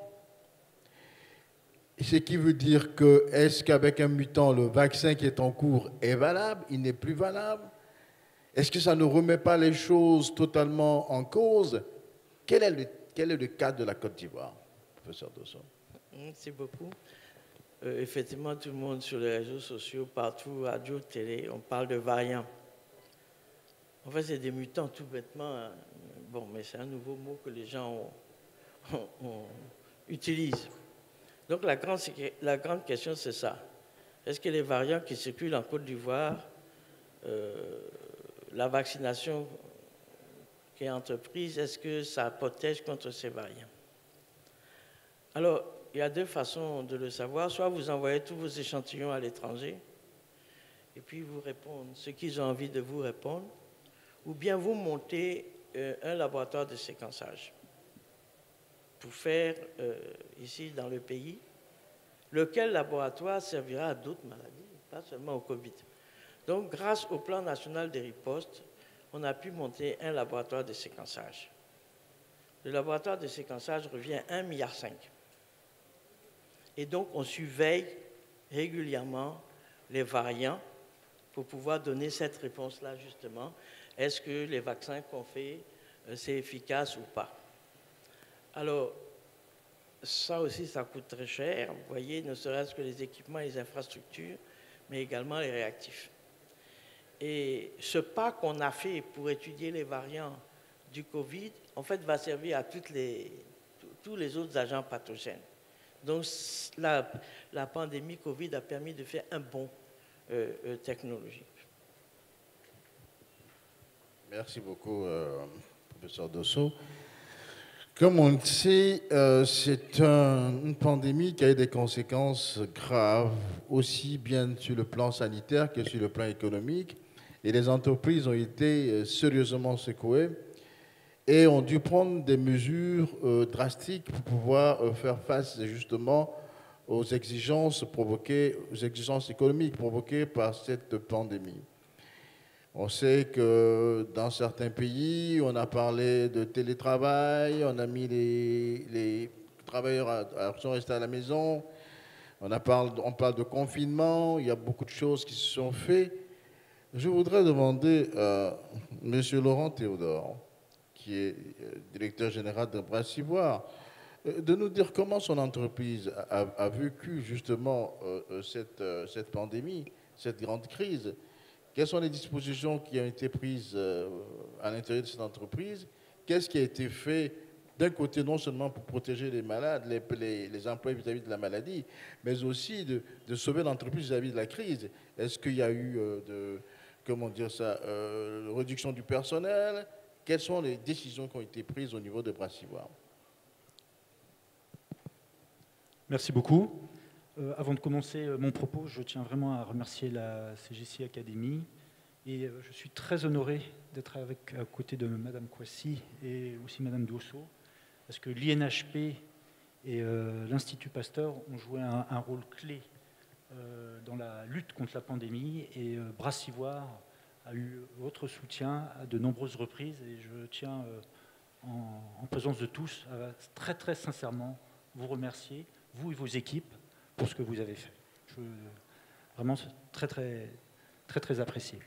Ce qui veut dire que, est-ce qu'avec un mutant, le vaccin qui est en cours est valable, il n'est plus valable? Est-ce que ça ne remet pas les choses totalement en cause? Quel est le cas de la Côte d'Ivoire, professeur Dosso?
Merci beaucoup. Effectivement, tout le monde sur les réseaux sociaux, partout, radio, télé, on parle de variants. En fait, c'est des mutants tout bêtement. Hein. Bon, mais c'est un nouveau mot que les gens utilisent. Donc la grande question, c'est ça. Est-ce que les variants qui circulent en Côte d'Ivoire, la vaccination qui est entreprise, est-ce que ça protège contre ces variants? Alors, il y a deux façons de le savoir. Soit vous envoyez tous vos échantillons à l'étranger, et puis vous répondent ce qu'ils ont envie de vous répondre, ou bien vous montez un laboratoire de séquençage pour faire ici dans le pays, lequel laboratoire servira à d'autres maladies, pas seulement au Covid. Donc, grâce au plan national de riposte, on a pu monter un laboratoire de séquençage. Le laboratoire de séquençage revient à 1,5 milliard. Et donc, on surveille régulièrement les variants pour pouvoir donner cette réponse-là, justement. Est-ce que les vaccins qu'on fait, c'est efficace ou pas? Alors, ça aussi, ça coûte très cher, vous voyez, ne serait-ce que les équipements et les infrastructures, mais également les réactifs. Et ce pas qu'on a fait pour étudier les variants du Covid, en fait, va servir à tous les autres agents pathogènes. Donc, la pandémie Covid a permis de faire un bond technologique.
Merci beaucoup, professeur Dosso. Comme on le sait, c'est une pandémie qui a eu des conséquences graves, aussi bien sur le plan sanitaire que sur le plan économique. Et les entreprises ont été sérieusement secouées et ont dû prendre des mesures drastiques pour pouvoir faire face justement aux exigences économiques provoquées par cette pandémie. On sait que dans certains pays, on a parlé de télétravail, on a mis les travailleurs sont restés à la maison, on parle de confinement, il y a beaucoup de choses qui se sont faites. Je voudrais demander à M. Laurent Théodore, qui est directeur général de Brassivoire, de nous dire comment son entreprise a vécu justement cette pandémie, cette grande crise. Quelles sont les dispositions qui ont été prises à l'intérieur de cette entreprise? Qu'est-ce qui a été fait d'un côté, non seulement pour protéger les malades, les employés vis-à-vis de la maladie, mais aussi de sauver l'entreprise vis-à-vis de la crise? Est-ce qu'il y a eu réduction du personnel? Quelles sont les décisions qui ont été prises au niveau de Brassivoire?
Merci beaucoup. Avant de commencer mon propos, je tiens vraiment à remercier la CGC Academy et je suis très honoré d'être à côté de Madame Kouassi et aussi Madame Dosso, parce que l'INHP et l'Institut Pasteur ont joué un rôle clé dans la lutte contre la pandémie et Brassivoire a eu votre soutien à de nombreuses reprises et je tiens en présence de tous à très très sincèrement vous remercier, vous et vos équipes, pour ce que vous avez fait. Vraiment très très très très apprécié.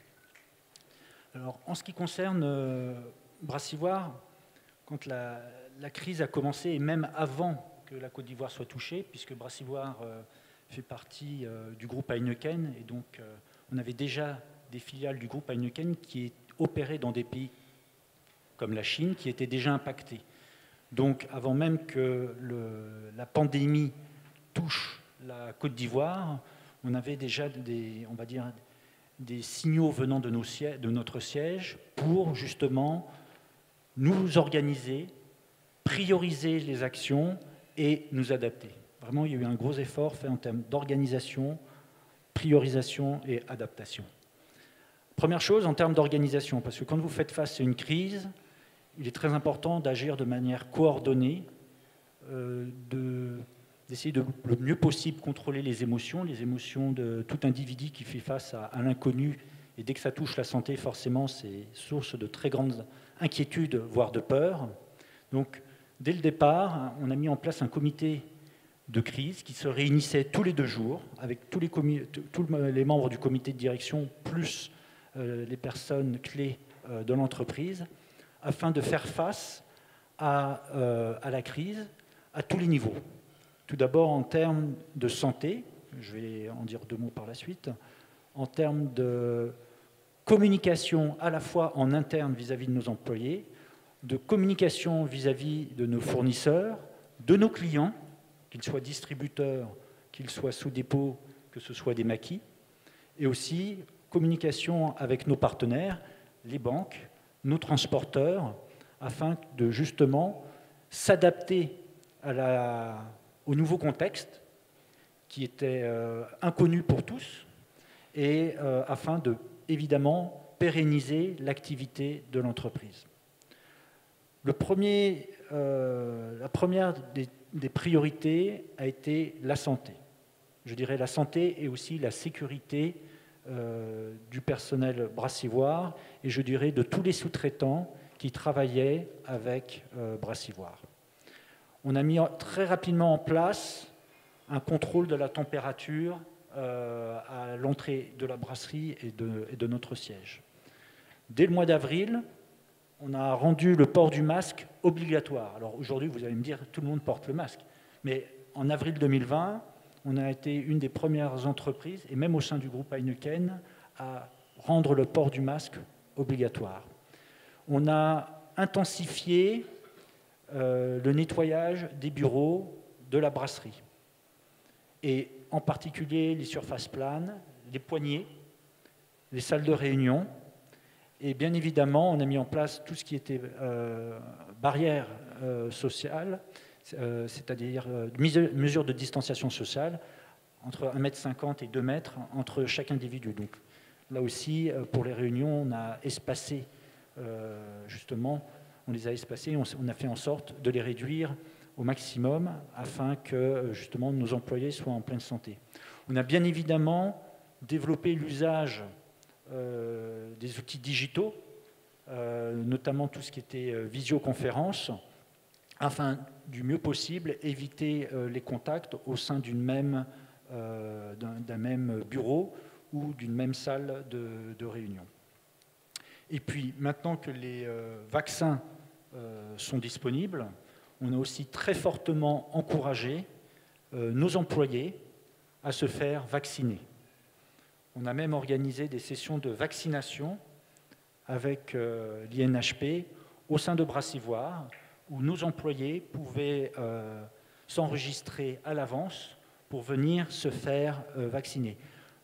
Alors en ce qui concerne Brassivoire, quand la crise a commencé et même avant que la Côte d'Ivoire soit touchée, puisque Brassivoire fait partie du groupe Heineken et donc on avait déjà des filiales du groupe Heineken qui opéraient dans des pays comme la Chine qui étaient déjà impactés. Donc avant même que la pandémie touche la Côte d'Ivoire, on avait déjà on va dire, des signaux venant de notre siège pour justement nous organiser, prioriser les actions et nous adapter. Vraiment, il y a eu un gros effort fait en termes d'organisation, priorisation et adaptation. Première chose, en termes d'organisation, parce que quand vous faites face à une crise, il est très important d'agir de manière coordonnée, d'essayer de le mieux possible contrôler les émotions de tout individu qui fait face à l'inconnu. Et dès que ça touche la santé, forcément, c'est source de très grandes inquiétudes, voire de peur. Donc, dès le départ, on a mis en place un comité de crise qui se réunissait tous les 2 jours avec tous les membres du comité de direction, plus les personnes clés de l'entreprise, afin de faire face à la crise à tous les niveaux. Tout d'abord en termes de santé, je vais en dire 2 mots par la suite, en termes de communication à la fois en interne vis-à-vis de nos employés, de communication vis-à-vis de nos fournisseurs, de nos clients, qu'ils soient distributeurs, qu'ils soient sous dépôt, que ce soit des maquis, et aussi communication avec nos partenaires, les banques, nos transporteurs, afin de justement s'adapter au nouveau contexte qui était inconnu pour tous et afin de, évidemment, pérenniser l'activité de l'entreprise. La première des priorités a été la santé. Je dirais la santé et aussi la sécurité du personnel brassivoire et je dirais de tous les sous-traitants qui travaillaient avec Brassivoire. On a mis très rapidement en place un contrôle de la température à l'entrée de la brasserie et de notre siège. Dès le mois d'avril, on a rendu le port du masque obligatoire. Alors aujourd'hui, vous allez me dire, tout le monde porte le masque. Mais en avril 2020, on a été une des premières entreprises, et même au sein du groupe Heineken, à rendre le port du masque obligatoire. On a intensifié le nettoyage des bureaux de la brasserie. Et en particulier les surfaces planes, les poignées, les salles de réunion. Et bien évidemment, on a mis en place tout ce qui était barrière sociale, c'est-à-dire mesures de distanciation sociale, entre 1,50 m et 2 m entre chaque individu. Donc là aussi, pour les réunions, on a espacé, justement, on les a espacés, on a fait en sorte de les réduire au maximum afin que, justement, nos employés soient en pleine santé. On a bien évidemment développé l'usage des outils digitaux, notamment tout ce qui était visioconférence, afin du mieux possible éviter les contacts au sein d'un même bureau ou d'une même salle de réunion. Et puis, maintenant que les vaccins sont disponibles, on a aussi très fortement encouragé nos employés à se faire vacciner. On a même organisé des sessions de vaccination avec l'INHP au sein de Brassivoire, où nos employés pouvaient s'enregistrer à l'avance pour venir se faire vacciner.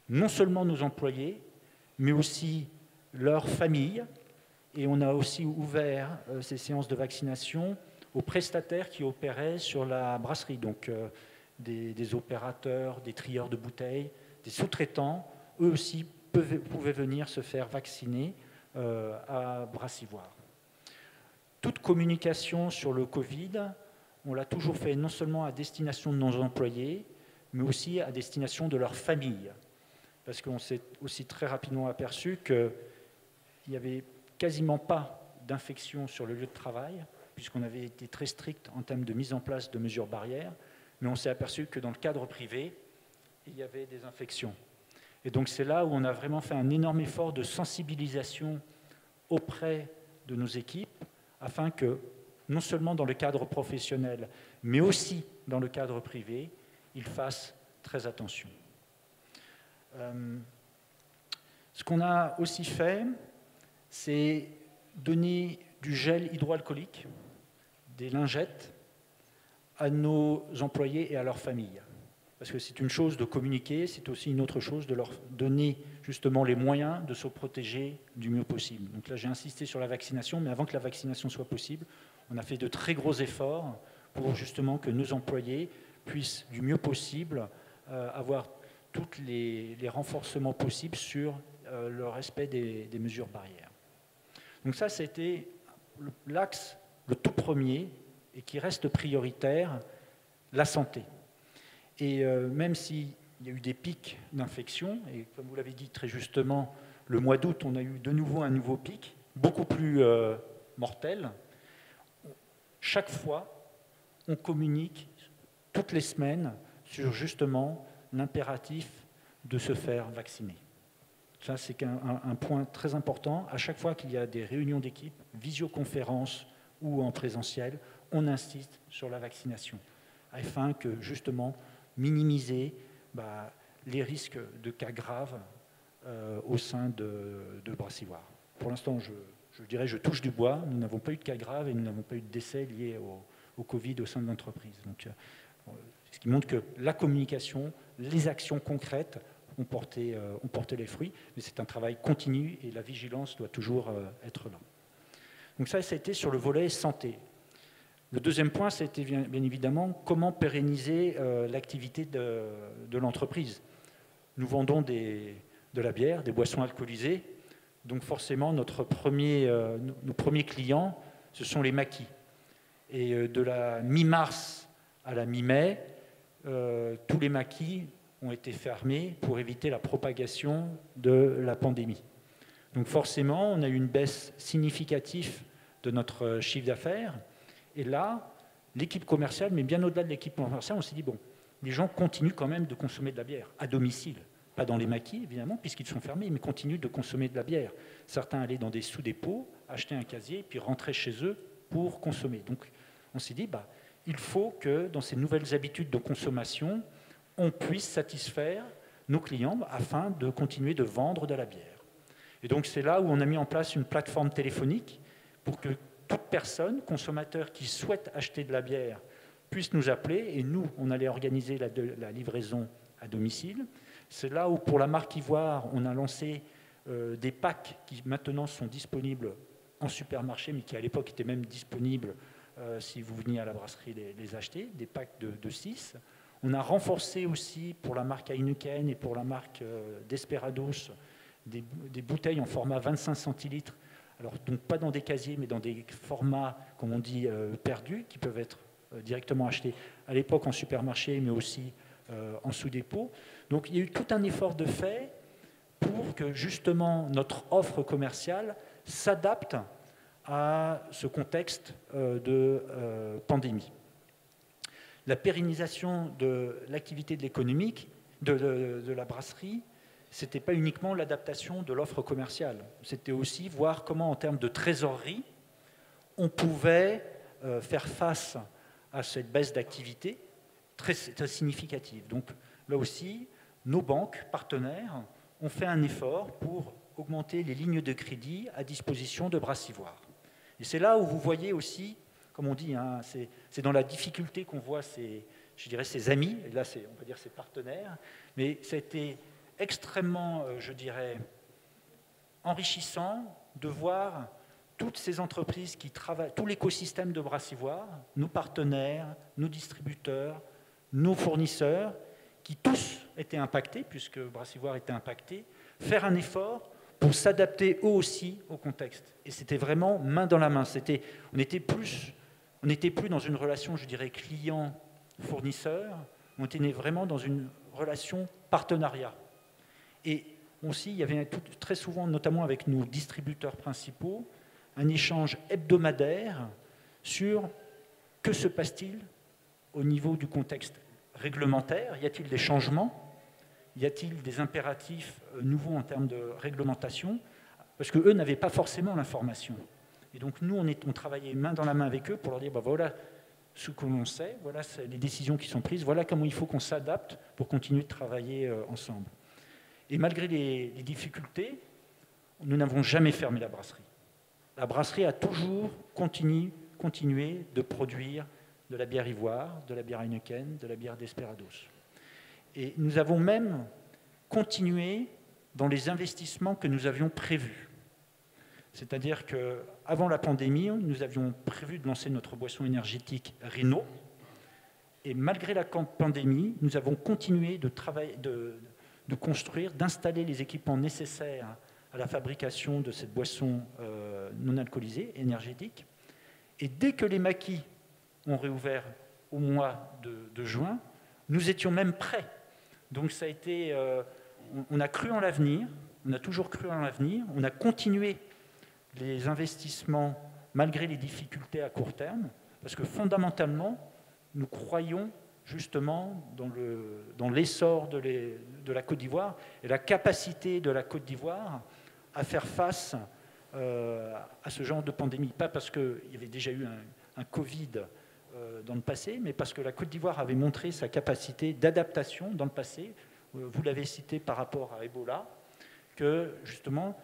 Non seulement nos employés, mais aussi leurs familles. Et on a aussi ouvert ces séances de vaccination aux prestataires qui opéraient sur la brasserie, donc des opérateurs, des trieurs de bouteilles, des sous-traitants, eux aussi pouvaient venir se faire vacciner à Brassivoire. Toute communication sur le Covid, on l'a toujours fait non seulement à destination de nos employés, mais aussi à destination de leurs familles. Parce qu'on s'est aussi très rapidement aperçu qu'il n'y avait quasiment pas d'infection sur le lieu de travail, puisqu'on avait été très strict en termes de mise en place de mesures barrières, mais on s'est aperçu que dans le cadre privé, il y avait des infections. Et donc c'est là où on a vraiment fait un énorme effort de sensibilisation auprès de nos équipes, afin que, non seulement dans le cadre professionnel, mais aussi dans le cadre privé, ils fassent très attention. Ce qu'on a aussi fait, c'est donner du gel hydroalcoolique, des lingettes, à nos employés et à leurs familles. Parce que c'est une chose de communiquer, c'est aussi une autre chose de leur donner justement les moyens de se protéger du mieux possible. Donc là, j'ai insisté sur la vaccination, mais avant que la vaccination soit possible, on a fait de très gros efforts pour justement que nos employés puissent du mieux possible avoir tous les renforcements possibles sur le respect des mesures barrières. Donc ça, c'était l'axe, le tout premier, et qui reste prioritaire, la santé. Et même s'il y a eu des pics d'infection, et comme vous l'avez dit très justement, le mois d'août, on a eu de nouveau un nouveau pic, beaucoup plus mortel, chaque fois, on communique toutes les semaines sur justement l'impératif de se faire vacciner. Ça, c'est un point très important. À chaque fois qu'il y a des réunions d'équipe, visioconférences ou en présentiel, on insiste sur la vaccination, afin que justement minimiser les risques de cas graves au sein de Brassivoire. Pour l'instant, je dirais, je touche du bois, nous n'avons pas eu de cas graves et nous n'avons pas eu de décès liés au Covid au sein de l'entreprise. Donc, ce qui montre que la communication, les actions concrètes ont porté les fruits, mais c'est un travail continu et la vigilance doit toujours être là. Donc ça a été sur le volet santé. Le deuxième point, c'était bien évidemment comment pérenniser l'activité de l'entreprise. Nous vendons de la bière, des boissons alcoolisées, donc forcément nos premiers clients, ce sont les maquis. Et de la mi-mars à la mi-mai, tous les maquis ont été fermés pour éviter la propagation de la pandémie. Donc forcément, on a eu une baisse significative de notre chiffre d'affaires. Et là, l'équipe commerciale, mais bien au-delà de l'équipe commerciale, on s'est dit, bon, les gens continuent quand même de consommer de la bière, à domicile. Pas dans les maquis, évidemment, puisqu'ils sont fermés, mais continuent de consommer de la bière. Certains allaient dans des sous-dépôts, acheter un casier, puis rentraient chez eux pour consommer. Donc, on s'est dit, il faut que dans ces nouvelles habitudes de consommation, on puisse satisfaire nos clients afin de continuer de vendre de la bière. Et donc, c'est là où on a mis en place une plateforme téléphonique pour que toute personne, consommateur qui souhaite acheter de la bière, puisse nous appeler et nous, on allait organiser la livraison à domicile. C'est là où, pour la marque Ivoire, on a lancé des packs qui maintenant sont disponibles en supermarché, mais qui à l'époque étaient même disponibles si vous veniez à la brasserie les acheter, des packs de 6. On a renforcé aussi pour la marque Heineken et pour la marque Desperados des bouteilles en format 25 centilitres. Alors, donc pas dans des casiers, mais dans des formats, comme on dit, perdus, qui peuvent être directement achetés à l'époque en supermarché, mais aussi en sous-dépôt. Donc, il y a eu tout un effort de fait pour que, justement, notre offre commerciale s'adapte à ce contexte de pandémie. La pérennisation de l'activité de l'économique, de la brasserie, ce n'était pas uniquement l'adaptation de l'offre commerciale, c'était aussi voir comment, en termes de trésorerie, on pouvait faire face à cette baisse d'activité très, très significative. Donc là aussi, nos banques partenaires ont fait un effort pour augmenter les lignes de crédit à disposition de Brassivoire. Et c'est là où vous voyez aussi, comme on dit, hein, c'est dans la difficulté qu'on voit je dirais ses amis, et là on va dire ses partenaires, mais ça a été extrêmement, je dirais, enrichissant de voir toutes ces entreprises qui travaillent, tout l'écosystème de Brassivoire, nos partenaires, nos distributeurs, nos fournisseurs, qui tous étaient impactés, puisque Brassivoire était impacté, faire un effort pour s'adapter eux aussi au contexte. Et c'était vraiment main dans la main. On n'était plus dans une relation, je dirais, client-fournisseur, on était vraiment dans une relation partenariat. Et aussi, il y avait très souvent, notamment avec nos distributeurs principaux, un échange hebdomadaire sur que se passe-t-il au niveau du contexte réglementaire. Y a-t-il des changements? Y a-t-il des impératifs nouveaux en termes de réglementation? Parce qu'eux n'avaient pas forcément l'information. Et donc nous, on travaillait main dans la main avec eux pour leur dire, voilà ce que l'on sait, voilà les décisions qui sont prises, voilà comment il faut qu'on s'adapte pour continuer de travailler ensemble. Et malgré les difficultés, nous n'avons jamais fermé la brasserie. La brasserie a toujours continué de produire de la bière Ivoire, de la bière Heineken, de la bière Desperados. Et nous avons même continué dans les investissements que nous avions prévus. C'est-à-dire qu'avant la pandémie, nous avions prévu de lancer notre boisson énergétique Rhino. Et malgré la pandémie, nous avons continué de travailler, de construire, d'installer les équipements nécessaires à la fabrication de cette boisson non alcoolisée, énergétique. Et dès que les maquis ont réouvert au mois de juin, nous étions même prêts. Donc ça a été, on a cru en l'avenir, on a toujours cru en l'avenir, on a continué les investissements malgré les difficultés à court terme, parce que fondamentalement, nous croyons justement dans l'essor de la Côte d'Ivoire et la capacité de la Côte d'Ivoire à faire face à ce genre de pandémie. Pas parce qu'il y avait déjà eu un Covid dans le passé, mais parce que la Côte d'Ivoire avait montré sa capacité d'adaptation dans le passé. Vous l'avez cité par rapport à Ebola, que justement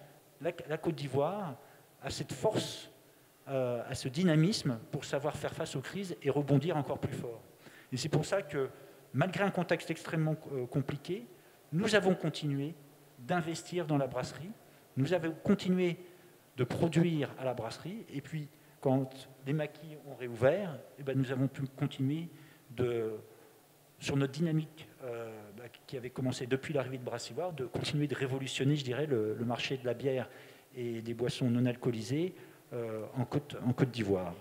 la Côte d'Ivoire a cette force, a ce dynamisme pour savoir faire face aux crises et rebondir encore plus fort. Et c'est pour ça que, malgré un contexte extrêmement compliqué, nous avons continué d'investir dans la brasserie, nous avons continué de produire à la brasserie, et puis quand les maquis ont réouvert, eh ben, nous avons pu continuer sur notre dynamique qui avait commencé depuis l'arrivée de Brassivoire, de continuer de révolutionner, je dirais, le marché de la bière et des boissons non alcoolisées en Côte d'Ivoire.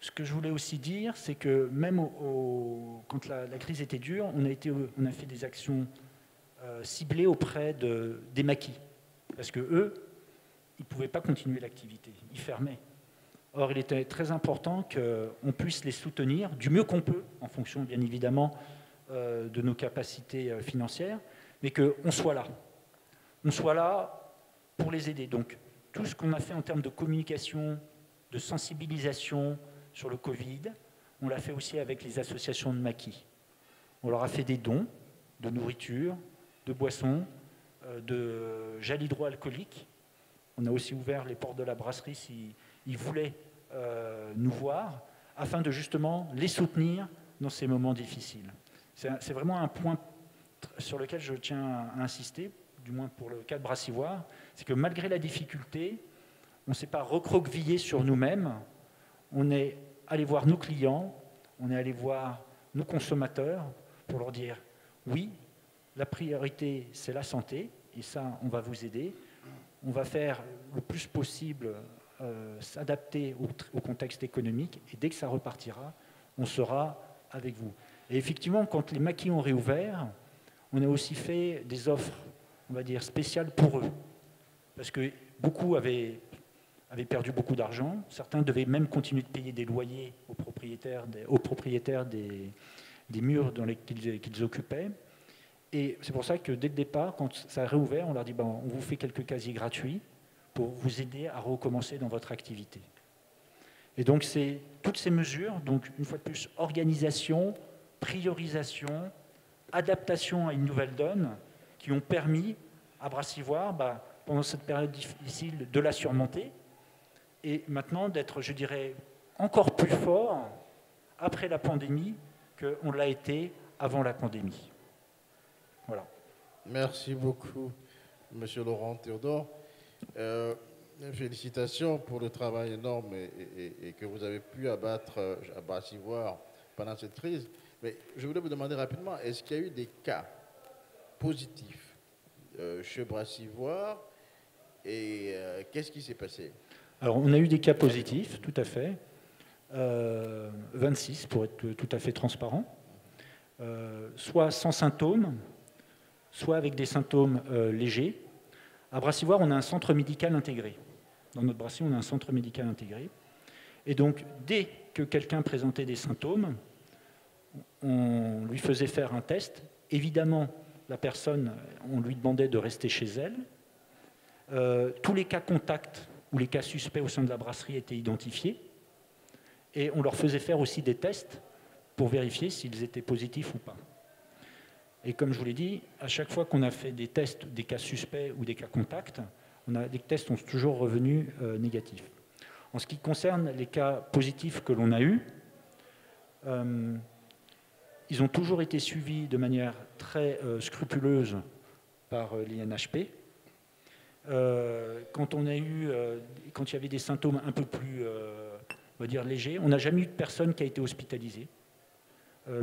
Ce que je voulais aussi dire, c'est que même quand la crise était dure, on a fait des actions ciblées auprès des maquis, parce que eux, ils ne pouvaient pas continuer l'activité, ils fermaient. Or, il était très important qu'on puisse les soutenir du mieux qu'on peut, en fonction, bien évidemment, de nos capacités financières, mais qu'on soit là. On soit là pour les aider. Donc, tout ce qu'on a fait en termes de communication, de sensibilisation sur le Covid, on l'a fait aussi avec les associations de maquis. On leur a fait des dons de nourriture, de boissons, de gel hydroalcoolique. On a aussi ouvert les portes de la brasserie s'ils voulaient nous voir, afin de justement les soutenir dans ces moments difficiles. C'est vraiment un point sur lequel je tiens à insister, du moins pour le cas de Brassivoire, c'est que malgré la difficulté, on ne s'est pas recroquevillé sur nous-mêmes, on est allé voir nos clients, on est allé voir nos consommateurs pour leur dire oui, la priorité c'est la santé, et ça on va vous aider, on va faire le plus possible s'adapter au contexte économique, et dès que ça repartira, on sera avec vous. Et effectivement, quand les maquis ont réouvert, on a aussi fait des offres, on va dire, spéciales pour eux. Parce que beaucoup avaient perdu beaucoup d'argent, certains devaient même continuer de payer des loyers aux propriétaires des murs dans lesquels qu'ils occupaient. Et c'est pour ça que dès le départ, quand ça a réouvert, on leur dit on vous fait quelques casiers gratuits pour vous aider à recommencer dans votre activité. Et donc, c'est toutes ces mesures, donc une fois de plus, organisation, priorisation, adaptation à une nouvelle donne, qui ont permis à Brassivoire, pendant cette période difficile, de la surmonter, et maintenant d'être, je dirais, encore plus fort après la pandémie qu'on l'a été avant la pandémie. Voilà.
Merci beaucoup, M. Laurent Théodore. Félicitations pour le travail énorme et que vous avez pu abattre à Brassivoire pendant cette crise. Mais je voulais vous demander rapidement, est-ce qu'il y a eu des cas positifs chez Brassivoire et qu'est-ce qui s'est passé?
Alors, on a eu des cas positifs, tout à fait. 26, pour être tout à fait transparent. Soit sans symptômes, soit avec des symptômes légers. À Brassivoire, on a un centre médical intégré. Dans notre brasserie, on a un centre médical intégré. Et donc, dès que quelqu'un présentait des symptômes, on lui faisait faire un test. Évidemment, la personne, on lui demandait de rester chez elle. Tous les cas contacts ou les cas suspects au sein de la brasserie étaient identifiés. Et on leur faisait faire aussi des tests pour vérifier s'ils étaient positifs ou pas. Et comme je vous l'ai dit, à chaque fois qu'on a fait des tests, des cas suspects ou des cas contacts, les tests sont toujours revenus négatifs. En ce qui concerne les cas positifs que l'on a eus, ils ont toujours été suivis de manière très scrupuleuse par l'INHP. Quand il y avait des symptômes un peu plus, on va dire, légers, on n'a jamais eu de personne qui a été hospitalisée.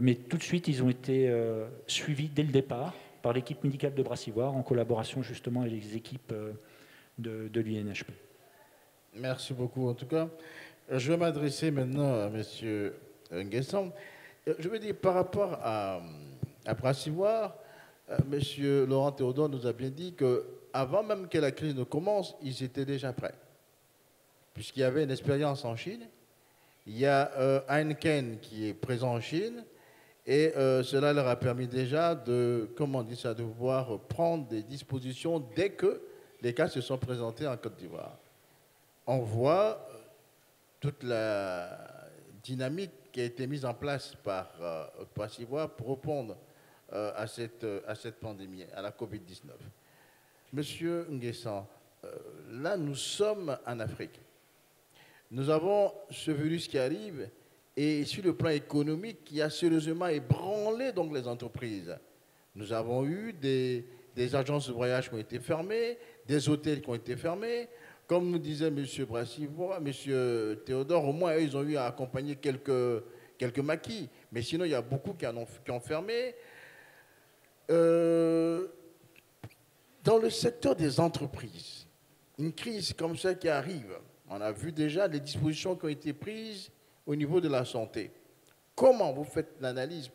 Mais tout de suite, ils ont été suivis dès le départ par l'équipe médicale de Brassivoire en collaboration justement avec les équipes de l'INHP.
Merci beaucoup. En tout cas, je vais m'adresser maintenant à M. Nguessan. Je veux dire, par rapport à Brassivoire, M. Laurent Théodore nous a bien dit qu'avant même que la crise ne commence, ils étaient déjà prêts. Puisqu'il y avait une expérience en Chine, il y a Heineken qui est présent en Chine, et cela leur a permis déjà de pouvoir prendre des dispositions dès que les cas se sont présentés en Côte d'Ivoire. On voit toute la dynamique qui a été mise en place par Brassivoire pour répondre à cette pandémie, à la Covid-19. Monsieur Nguessan, là nous sommes en Afrique. Nous avons ce virus qui arrive et sur le plan économique qui a sérieusement ébranlé donc les entreprises. Nous avons eu des agences de voyage qui ont été fermées, des hôtels qui ont été fermés. Comme nous disait M. Brassivoire, M. Théodore, au moins ils ont eu à accompagner quelques maquis. Mais sinon, il y a beaucoup qui ont fermé. Dans le secteur des entreprises, une crise comme ça qui arrive, on a vu déjà les dispositions qui ont été prises au niveau de la santé. Comment vous faites l'analyse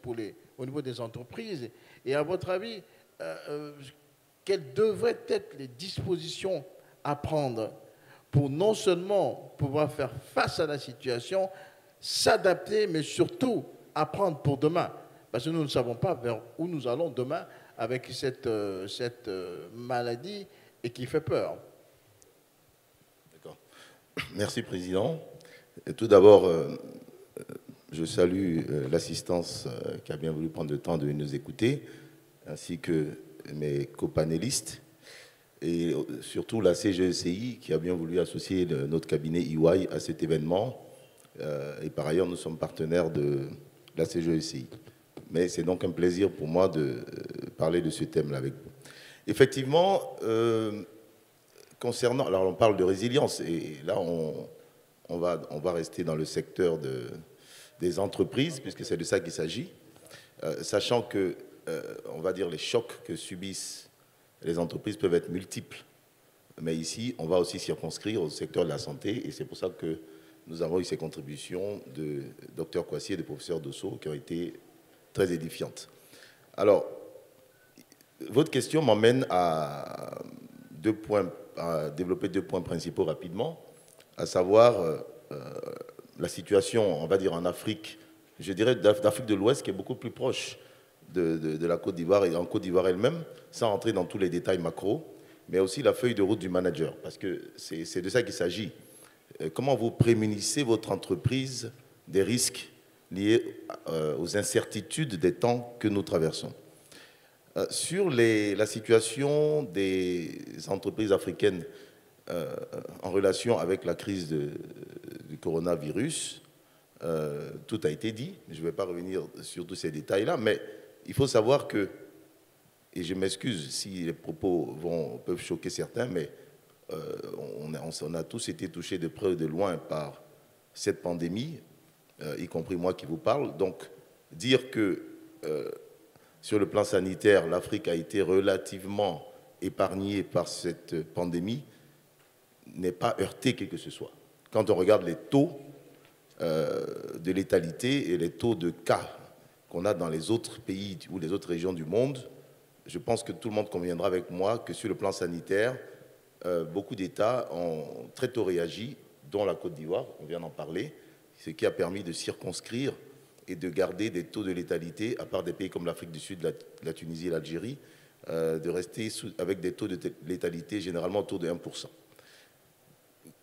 au niveau des entreprises? Et à votre avis, quelles devraient être les dispositions à prendre pour non seulement pouvoir faire face à la situation, s'adapter, mais surtout apprendre pour demain? Parce que nous ne savons pas vers où nous allons demain avec cette maladie et qui fait peur.
Merci, Président. Et tout d'abord, je salue l'assistance qui a bien voulu prendre le temps de nous écouter, ainsi que mes copanélistes, et surtout la CGECI qui a bien voulu associer notre cabinet EY à cet événement. Et par ailleurs, nous sommes partenaires de la CGECI. Mais c'est donc un plaisir pour moi de parler de ce thème-là avec vous. Effectivement, concernant, alors on parle de résilience, et là on va rester dans le secteur des entreprises, puisque c'est de ça qu'il s'agit, sachant que, on va dire, les chocs que subissent les entreprises peuvent être multiples. Mais ici, on va aussi circonscrire au secteur de la santé, et c'est pour ça que nous avons eu ces contributions de Dr Kouassi et de professeur Dosso qui ont été très édifiantes. Alors, votre question m'emmène à développer deux points principaux rapidement, à savoir la situation, on va dire, en Afrique, je dirais d'Afrique de l'Ouest, qui est beaucoup plus proche de la Côte d'Ivoire et en Côte d'Ivoire elle-même, sans rentrer dans tous les détails macro, mais aussi la feuille de route du manager, parce que c'est de ça qu'il s'agit. comment vous prémunissez votre entreprise des risques liés aux incertitudes des temps que nous traversons. Sur la situation des entreprises africaines en relation avec la crise du coronavirus, tout a été dit. Je ne vais pas revenir sur tous ces détails-là, mais il faut savoir que, et je m'excuse si les propos peuvent choquer certains, mais on a tous été touchés de près ou de loin par cette pandémie, y compris moi qui vous parle. Donc, dire que sur le plan sanitaire, l'Afrique a été relativement épargnée par cette pandémie n'est pas heurté qui que ce soit. Quand on regarde les taux de létalité et les taux de cas qu'on a dans les autres pays ou les autres régions du monde, je pense que tout le monde conviendra avec moi que sur le plan sanitaire, beaucoup d'États ont très tôt réagi, dont la Côte d'Ivoire, on vient d'en parler, ce qui a permis de circonscrire et de garder des taux de létalité, à part des pays comme l'Afrique du Sud, la Tunisie et l'Algérie, de rester avec des taux de létalité généralement autour de 1%.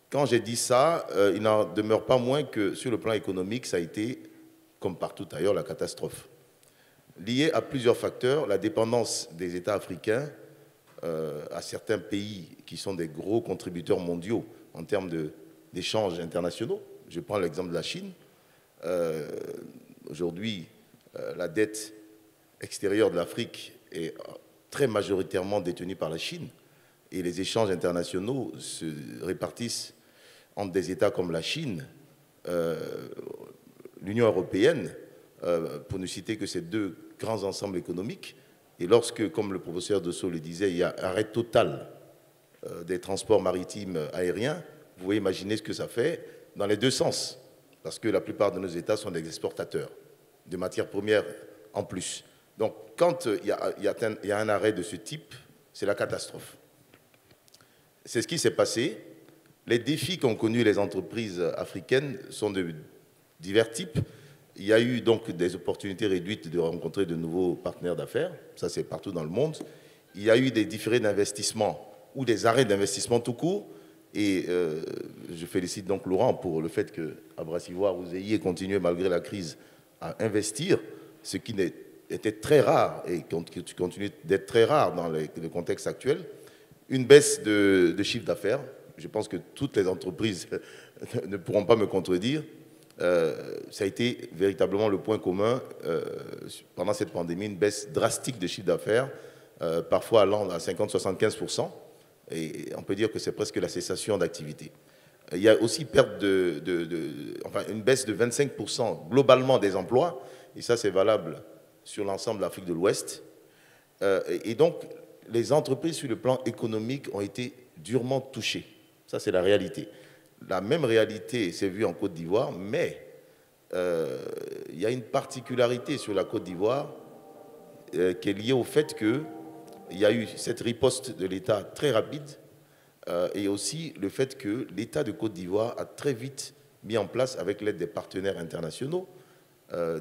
Quand j'ai dit ça, il n'en demeure pas moins que sur le plan économique, ça a été, comme partout ailleurs, la catastrophe. Liée à plusieurs facteurs, la dépendance des États africains à certains pays qui sont des gros contributeurs mondiaux en termes d'échanges internationaux. Je prends l'exemple de la Chine. Aujourd'hui, la dette extérieure de l'Afrique est très majoritairement détenue par la Chine et les échanges internationaux se répartissent entre des États comme la Chine, l'Union européenne, pour ne citer que ces deux grands ensembles économiques. Et lorsque, comme le professeur Dosso le disait, il y a arrêt total des transports maritimes aériens, vous pouvez imaginer ce que ça fait dans les deux sens, parce que la plupart de nos États sont des exportateurs de matières premières en plus. Donc, quand il y a un arrêt de ce type, c'est la catastrophe. C'est ce qui s'est passé. Les défis qu'ont connus les entreprises africaines sont de divers types. Il y a eu donc des opportunités réduites de rencontrer de nouveaux partenaires d'affaires. Ça, c'est partout dans le monde. Il y a eu des différés d'investissement ou des arrêts d'investissement tout court. Et je félicite donc Laurent pour le fait qu'à Brassivoire, vous ayez continué, malgré la crise, à investir, ce qui était très rare et qui continue d'être très rare dans le contexte actuel. Une baisse de chiffre d'affaires. Je pense que toutes les entreprises ne pourront pas me contredire. Ça a été véritablement le point commun pendant cette pandémie, une baisse drastique de chiffre d'affaires, parfois allant à 50-75%. Et on peut dire que c'est presque la cessation d'activité. Il y a aussi une baisse de 25% globalement des emplois, et ça c'est valable sur l'ensemble de l'Afrique de l'Ouest. Et donc, les entreprises sur le plan économique ont été durement touchées. Ça, c'est la réalité. La même réalité s'est vue en Côte d'Ivoire, mais il y a une particularité sur la Côte d'Ivoire qui est liée au fait qu'il y a eu cette riposte de l'État très rapide et aussi le fait que l'État de Côte d'Ivoire a très vite mis en place, avec l'aide des partenaires internationaux,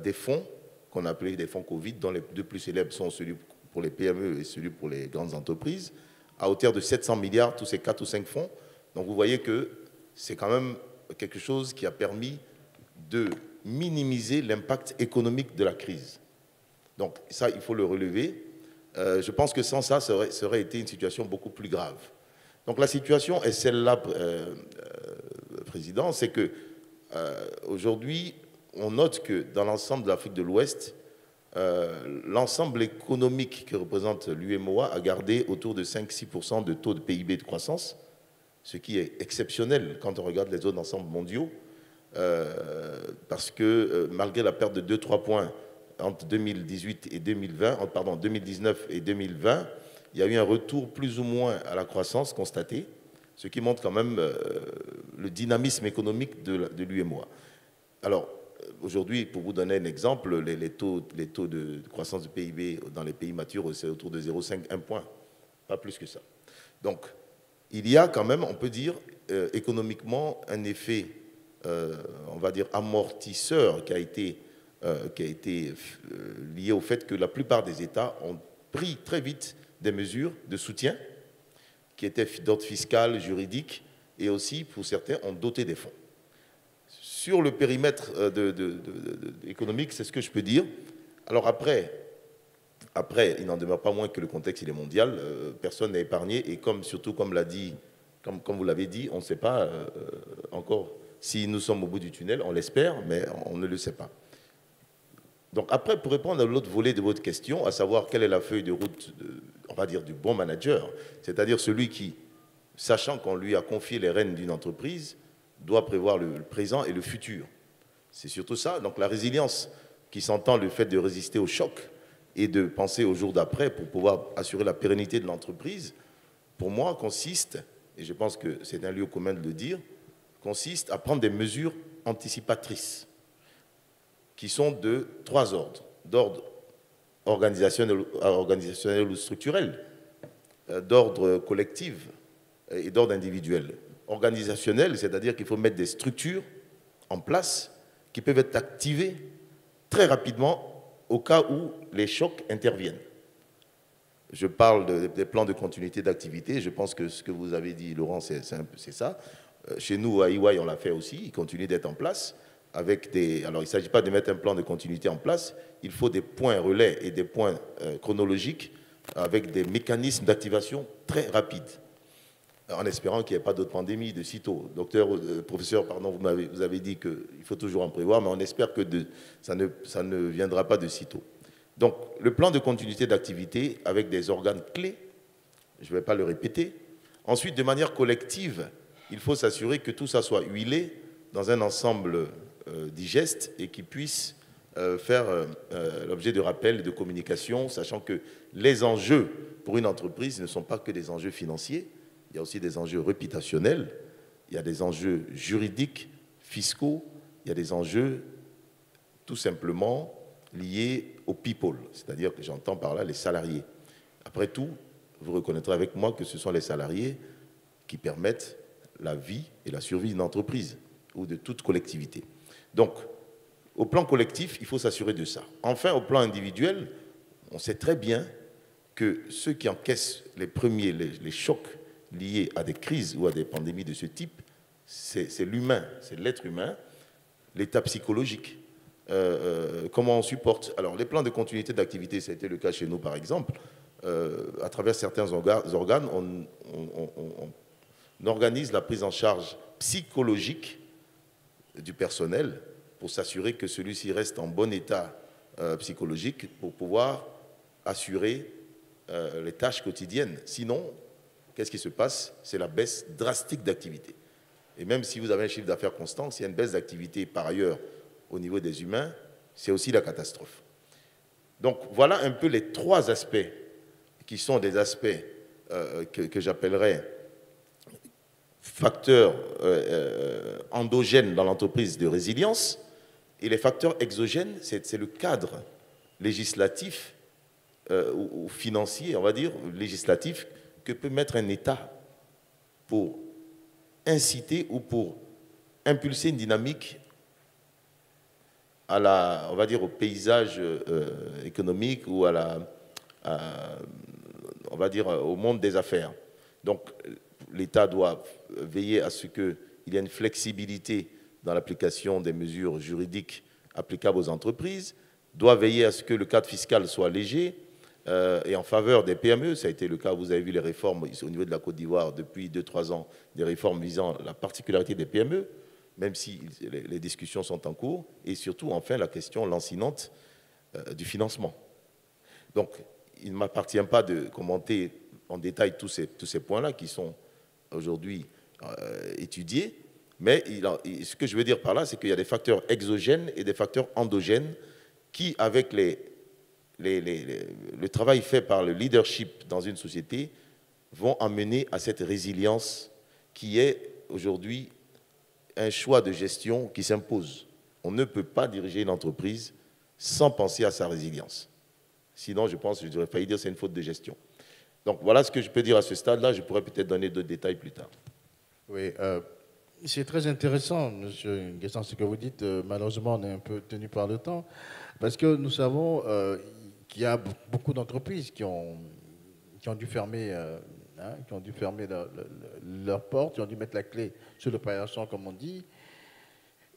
des fonds qu'on appelait des fonds Covid, dont les deux plus célèbres sont celui pour les PME et celui pour les grandes entreprises, à hauteur de 700 milliards, tous ces 4 ou 5 fonds. Donc vous voyez que c'est quand même quelque chose qui a permis de minimiser l'impact économique de la crise. Donc ça, il faut le relever. Je pense que sans ça, ça aurait été une situation beaucoup plus grave. Donc la situation est celle-là, Président, c'est que aujourd'hui, on note que dans l'ensemble de l'Afrique de l'Ouest, l'ensemble économique que représente l'UEMOA a gardé autour de 5-6% de taux de PIB de croissance, ce qui est exceptionnel quand on regarde les autres ensembles mondiaux, parce que malgré la perte de 2-3 points entre 2018 et 2020, pardon, 2019 et 2020, il y a eu un retour plus ou moins à la croissance constatée, ce qui montre quand même le dynamisme économique de l'UEMOA. Alors, aujourd'hui, pour vous donner un exemple, les taux de croissance de PIB dans les pays matures, c'est autour de 0,5-1 point, pas plus que ça. Donc, il y a quand même, on peut dire, économiquement, un effet, on va dire, amortisseur qui a été lié au fait que la plupart des États ont pris très vite des mesures de soutien qui étaient d'ordre fiscal, juridique, et aussi, pour certains, ont doté des fonds. Sur le périmètre économique, c'est ce que je peux dire. Alors après, il n'en demeure pas moins que le contexte il est mondial, personne n'est épargné, et surtout comme vous l'avez dit, on ne sait pas encore si nous sommes au bout du tunnel, on l'espère, mais on ne le sait pas. Donc après, pour répondre à l'autre volet de votre question, à savoir quelle est la feuille de route, on va dire, du bon manager, c'est-à-dire celui qui, sachant qu'on lui a confié les rênes d'une entreprise, doit prévoir le présent et le futur. C'est surtout ça. Donc la résilience qui s'entend le fait de résister au choc et de penser au jour d'après pour pouvoir assurer la pérennité de l'entreprise, pour moi, consiste, et je pense que c'est un lieu commun de le dire, consiste à prendre des mesures anticipatrices qui sont de 3 ordres. D'ordre organisationnel ou structurel, d'ordre collectif et d'ordre individuel. Organisationnel, c'est-à-dire qu'il faut mettre des structures en place qui peuvent être activées très rapidement au cas où les chocs interviennent. Je parle des plans de continuité d'activité. Je pense que ce que vous avez dit, Laurent, c'est ça. Chez nous, à EY, on l'a fait aussi. Il continue d'être en place. Alors, il ne s'agit pas de mettre un plan de continuité en place. Il faut des points relais et des points chronologiques avec des mécanismes d'activation très rapides, en espérant qu'il n'y ait pas d'autres pandémies de sitôt. Professeur, vous avez dit qu'il faut toujours en prévoir, mais on espère que ça ne viendra pas de sitôt. Donc, le plan de continuité d'activité avec des organes clés, je ne vais pas le répéter. Ensuite, de manière collective, il faut s'assurer que tout ça soit huilé dans un ensemble digeste et qui puisse faire l'objet de rappels et de communication, sachant que les enjeux pour une entreprise ne sont pas que des enjeux financiers, il y a aussi des enjeux réputationnels, il y a des enjeux juridiques, fiscaux, il y a des enjeux tout simplement liés aux people, c'est-à-dire que j'entends par là les salariés. Après tout, vous reconnaîtrez avec moi que ce sont les salariés qui permettent la vie et la survie d'une entreprise ou de toute collectivité. Donc, au plan collectif, il faut s'assurer de ça. Enfin, au plan individuel, on sait très bien que ceux qui encaissent les premiers, les chocs liés à des crises ou à des pandémies de ce type, c'est l'humain, c'est l'être humain, l'état psychologique. Comment on supporte. Alors, les plans de continuité d'activité, ça a été le cas chez nous, par exemple. À travers certains organes, on organise la prise en charge psychologique du personnel pour s'assurer que celui-ci reste en bon état psychologique pour pouvoir assurer les tâches quotidiennes. Sinon, qu'est-ce qui se passe? C'est la baisse drastique d'activité. Et même si vous avez un chiffre d'affaires constant, s'il y a une baisse d'activité par ailleurs au niveau des humains, c'est aussi la catastrophe. Donc voilà un peu les 3 aspects qui sont des aspects que j'appellerais facteurs endogènes dans l'entreprise de résilience, et les facteurs exogènes, c'est le cadre législatif ou financier, on va dire, législatif, que peut mettre un État pour inciter ou pour impulser une dynamique on va dire, au paysage économique ou on va dire, au monde des affaires. Donc, l'État doit veiller à ce qu'il y ait une flexibilité dans l'application des mesures juridiques applicables aux entreprises, doit veiller à ce que le cadre fiscal soit léger et en faveur des PME. Ça a été le cas, vous avez vu les réformes au niveau de la Côte d'Ivoire depuis 2-3 ans, des réformes visant la particularité des PME, même si les discussions sont en cours, et surtout, enfin, la question lancinante du financement. Donc, il ne m'appartient pas de commenter en détail tous ces points-là qui sont aujourd'hui étudiés, mais ce que je veux dire par là, c'est qu'il y a des facteurs exogènes et des facteurs endogènes qui, avec le travail fait par le leadership dans une société, vont amener à cette résilience qui est aujourd'hui un choix de gestion qui s'impose. On ne peut pas diriger une entreprise sans penser à sa résilience. Sinon, je j'aurais failli dire que c'est une faute de gestion. Donc voilà ce que je peux dire à ce stade-là. Je pourrais peut-être donner d'autres détails plus tard.
Oui, c'est très intéressant, M. Nguessan, ce que vous dites. Malheureusement, on est un peu tenu par le temps, parce que nous savons qu'il y a beaucoup d'entreprises qui ont dû fermer hein, qui ont dû fermer leurs portes, qui ont dû mettre la clé sur le paillasson, comme on dit.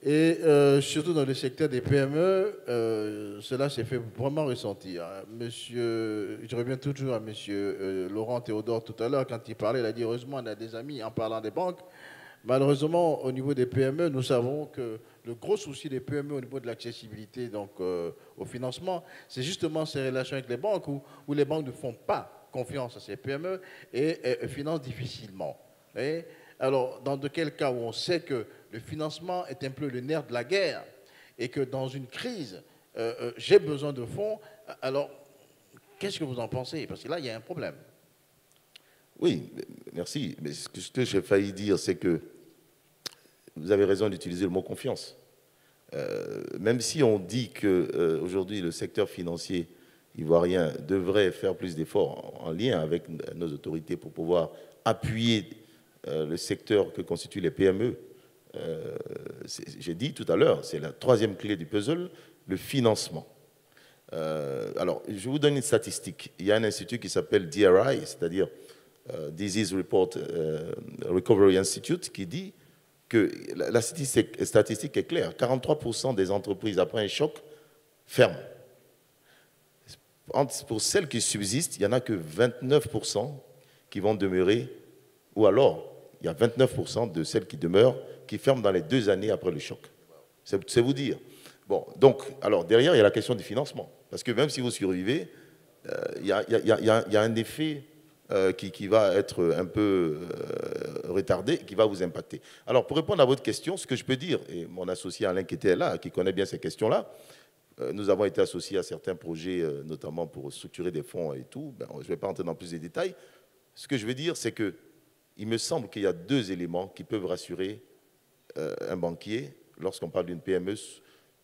Et surtout dans le secteur des PME, cela s'est fait vraiment ressentir. Monsieur, je reviens toujours à monsieur Laurent Théodore tout à l'heure, quand il parlait, il a dit heureusement on a des amis en parlant des banques. Malheureusement, au niveau des PME, nous savons que le gros souci des PME au niveau de l'accessibilité donc, au financement, c'est justement ces relations avec les banques où les banques ne font pas confiance à ces PME et financent difficilement. Et alors, dans de quel cas où on sait que le financement est un peu le nerf de la guerre et que dans une crise, j'ai besoin de fonds, alors qu'est-ce que vous en pensez? Parce que là, il y a un problème.
Oui, merci. Mais ce que j'ai failli dire, c'est que vous avez raison d'utiliser le mot confiance. Même si on dit qu'aujourd'hui, le secteur financier ivoirien devrait faire plus d'efforts en lien avec nos autorités pour pouvoir appuyer le secteur que constituent les PME, j'ai dit tout à l'heure, c'est la troisième clé du puzzle, le financement. Alors, je vous donne une statistique. Il y a un institut qui s'appelle DRI, c'est-à-dire Disease Report Recovery Institute, qui dit que la statistique est claire. 43% des entreprises, après un choc, ferment. Pour celles qui subsistent, il n'y en a que 29% qui vont demeurer, ou alors, il y a 29% de celles qui demeurent qui ferment dans les 2 années après le choc. C'est vous dire. Bon, donc, alors, derrière, il y a la question du financement. Parce que même si vous survivez, il y a un effet qui va être un peu retardé, qui va vous impacter. Alors, pour répondre à votre question, ce que je peux dire, et mon associé Alain qui était là, qui connaît bien ces questions-là, nous avons été associés à certains projets, notamment pour structurer des fonds et tout. Ben, je ne vais pas entrer dans plus de détails. Ce que je veux dire, c'est qu'il me semble qu'il y a 2 éléments qui peuvent rassurer un banquier lorsqu'on parle d'une PME,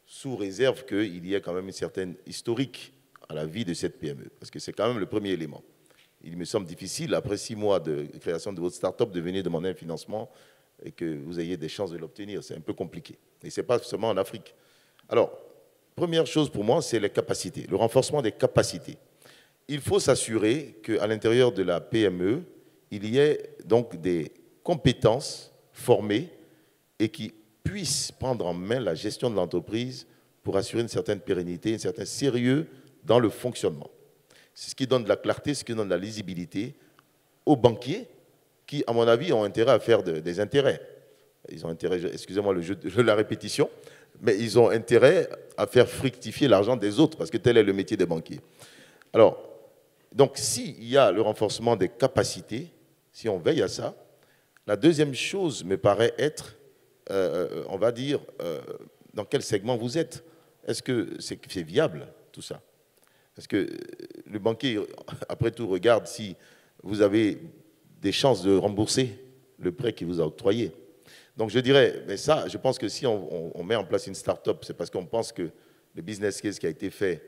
sous réserve qu'il y ait quand même une certaine historique à la vie de cette PME. Parce que c'est quand même le premier élément. Il me semble difficile, après 6 mois de création de votre start-up, de venir demander un financement et que vous ayez des chances de l'obtenir. C'est un peu compliqué. Et ce n'est pas seulement en Afrique. Alors, première chose pour moi, c'est les capacités, le renforcement des capacités. Il faut s'assurer qu'à l'intérieur de la PME, il y ait donc des compétences formées et qui puissent prendre en main la gestion de l'entreprise pour assurer une certaine pérennité, un certain sérieux dans le fonctionnement. C'est ce qui donne de la clarté, ce qui donne de la lisibilité aux banquiers qui, à mon avis, ont intérêt à faire des intérêts. Ils ont intérêt, excusez-moi le jeu de la répétition, mais ils ont intérêt à faire fructifier l'argent des autres, parce que tel est le métier des banquiers. Alors, donc, s'il y a le renforcement des capacités, si on veille à ça, la deuxième chose me paraît être, on va dire, dans quel segment vous êtes. Est-ce que c'est viable, tout ça? Parce que le banquier, après tout, regarde si vous avez des chances de rembourser le prêt qu'il vous a octroyé. Donc je dirais, mais ça, je pense que si on met en place une start-up, c'est parce qu'on pense que le business case qui a été fait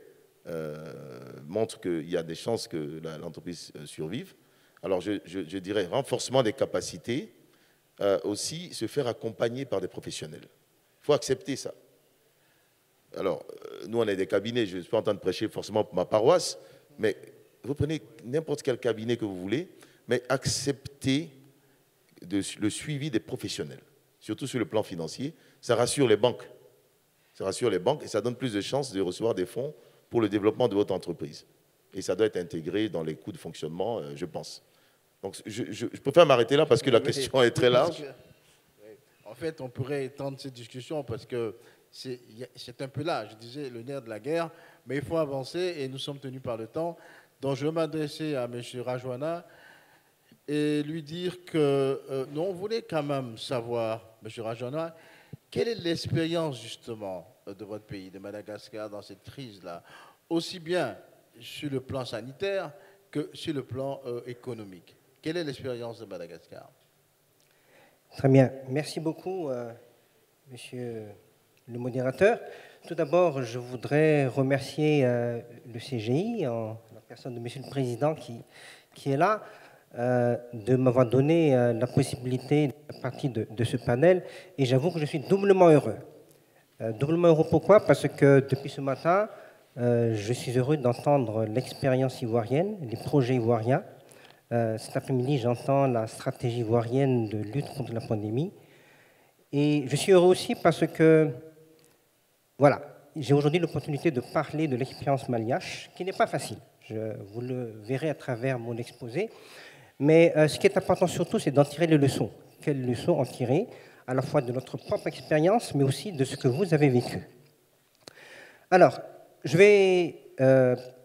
montre qu'il y a des chances que l'entreprise survive. Alors je dirais renforcement des capacités, aussi se faire accompagner par des professionnels. Il faut accepter ça. Alors, nous, on est des cabinets, je ne suis pas en train de prêcher forcément pour ma paroisse, mais vous prenez n'importe quel cabinet que vous voulez, mais acceptez le suivi des professionnels, surtout sur le plan financier. Ça rassure les banques. Ça rassure les banques et ça donne plus de chances de recevoir des fonds pour le développement de votre entreprise. Et ça doit être intégré dans les coûts de fonctionnement, je pense. Donc, je préfère m'arrêter là parce que la question est très large.
En fait, on pourrait étendre cette discussion parce que c'est un peu là, je disais, le nerf de la guerre, mais il faut avancer et nous sommes tenus par le temps. Donc je vais m'adresser à M. Rajwana et lui dire que nous, on voulait quand même savoir, M. Rajwana, quelle est l'expérience justement de votre pays, de Madagascar, dans cette crise-là, aussi bien sur le plan sanitaire que sur le plan économique. Quelle est l'expérience de Madagascar?
Très bien. Merci beaucoup, monsieur le modérateur. Tout d'abord, je voudrais remercier le CGI, en la personne de monsieur le président qui est là, de m'avoir donné la possibilité de faire partie de ce panel. Et j'avoue que je suis doublement heureux. Doublement heureux pourquoi? Parce que depuis ce matin, je suis heureux d'entendre l'expérience ivoirienne, les projets ivoiriens. Cet après-midi, j'entends la stratégie ivoirienne de lutte contre la pandémie. Et je suis heureux aussi parce que, voilà, j'ai aujourd'hui l'opportunité de parler de l'expérience malgache, qui n'est pas facile. Vous le verrez à travers mon exposé. Mais ce qui est important surtout, c'est d'en tirer les leçons. Quelles leçons en tirer, à la fois de notre propre expérience, mais aussi de ce que vous avez vécu. Alors, je vais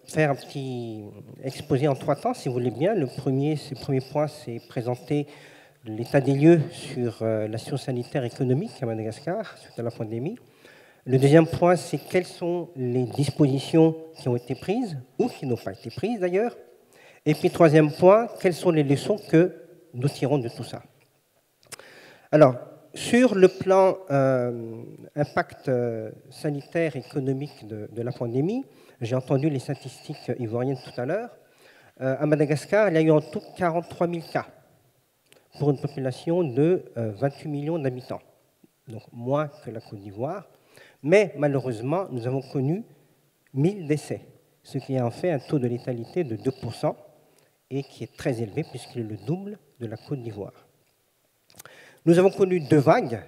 faire un petit exposé en 3 temps, si vous voulez bien. Le premier point, c'est présenter l'état des lieux sur la situation sanitaire et économique à Madagascar suite à la pandémie. Le deuxième point, c'est quelles sont les dispositions qui ont été prises, ou qui n'ont pas été prises d'ailleurs. Et puis, troisième point, quelles sont les leçons que nous tirons de tout ça. Alors, sur le plan impact sanitaire et économique de la pandémie, j'ai entendu les statistiques ivoiriennes tout à l'heure. À Madagascar, il y a eu en tout 43 000 cas pour une population de 28 millions d'habitants, donc moins que la Côte d'Ivoire. Mais malheureusement, nous avons connu 1000 décès, ce qui en fait un taux de létalité de 2% et qui est très élevé puisqu'il est le double de la Côte d'Ivoire. Nous avons connu 2 vagues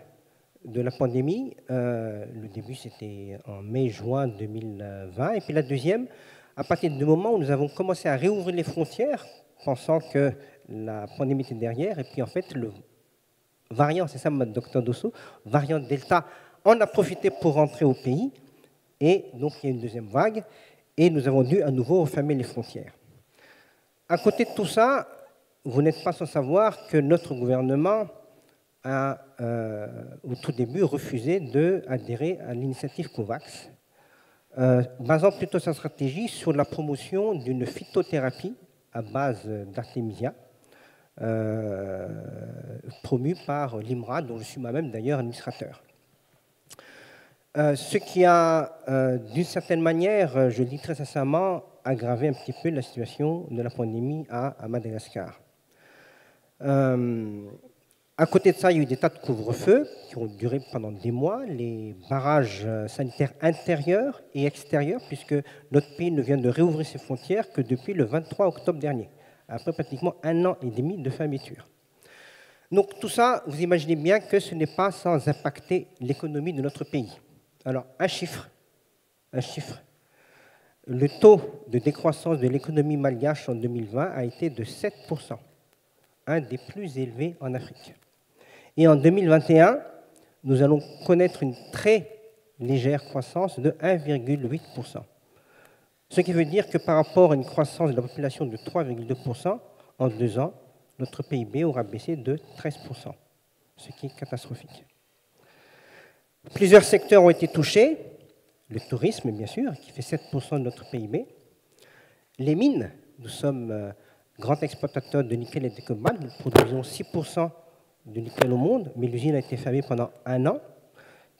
de la pandémie. Le début, c'était en mai-juin 2020. Et puis la deuxième, à partir du moment où nous avons commencé à réouvrir les frontières, pensant que la pandémie était derrière. Et puis en fait, le variant, c'est ça, Dr Dosso, variant Delta, en a profité pour rentrer au pays. Et donc, il y a une deuxième vague. Et nous avons dû à nouveau refermer les frontières. À côté de tout ça, vous n'êtes pas sans savoir que notre gouvernement a, au tout début, refusé d'adhérer à l'initiative COVAX, basant plutôt sa stratégie sur la promotion d'une phytothérapie à base d'artémisia, promue par l'IMRA, dont je suis moi-même d'ailleurs administrateur. Ce qui a, d'une certaine manière, je le dis très sincèrement, aggravé un petit peu la situation de la pandémie à Madagascar. À côté de ça, il y a eu des tas de couvre-feu qui ont duré pendant des mois, les barrages sanitaires intérieurs et extérieurs, puisque notre pays ne vient de réouvrir ses frontières que depuis le 23 octobre dernier, après pratiquement 1 an et demi de fermeture. Donc tout ça, vous imaginez bien que ce n'est pas sans impacter l'économie de notre pays. Alors, un chiffre. Le taux de décroissance de l'économie malgache en 2020 a été de 7%, un des plus élevés en Afrique. Et en 2021, nous allons connaître une très légère croissance de 1,8%. Ce qui veut dire que par rapport à une croissance de la population de 3,2%, en 2 ans, notre PIB aura baissé de 13%, ce qui est catastrophique. Plusieurs secteurs ont été touchés. Le tourisme, bien sûr, qui fait 7% de notre PIB. Les mines, nous sommes grands exportateurs de nickel et de cobalt. Nous produisons 6% de nickel au monde, mais l'usine a été fermée pendant 1 an.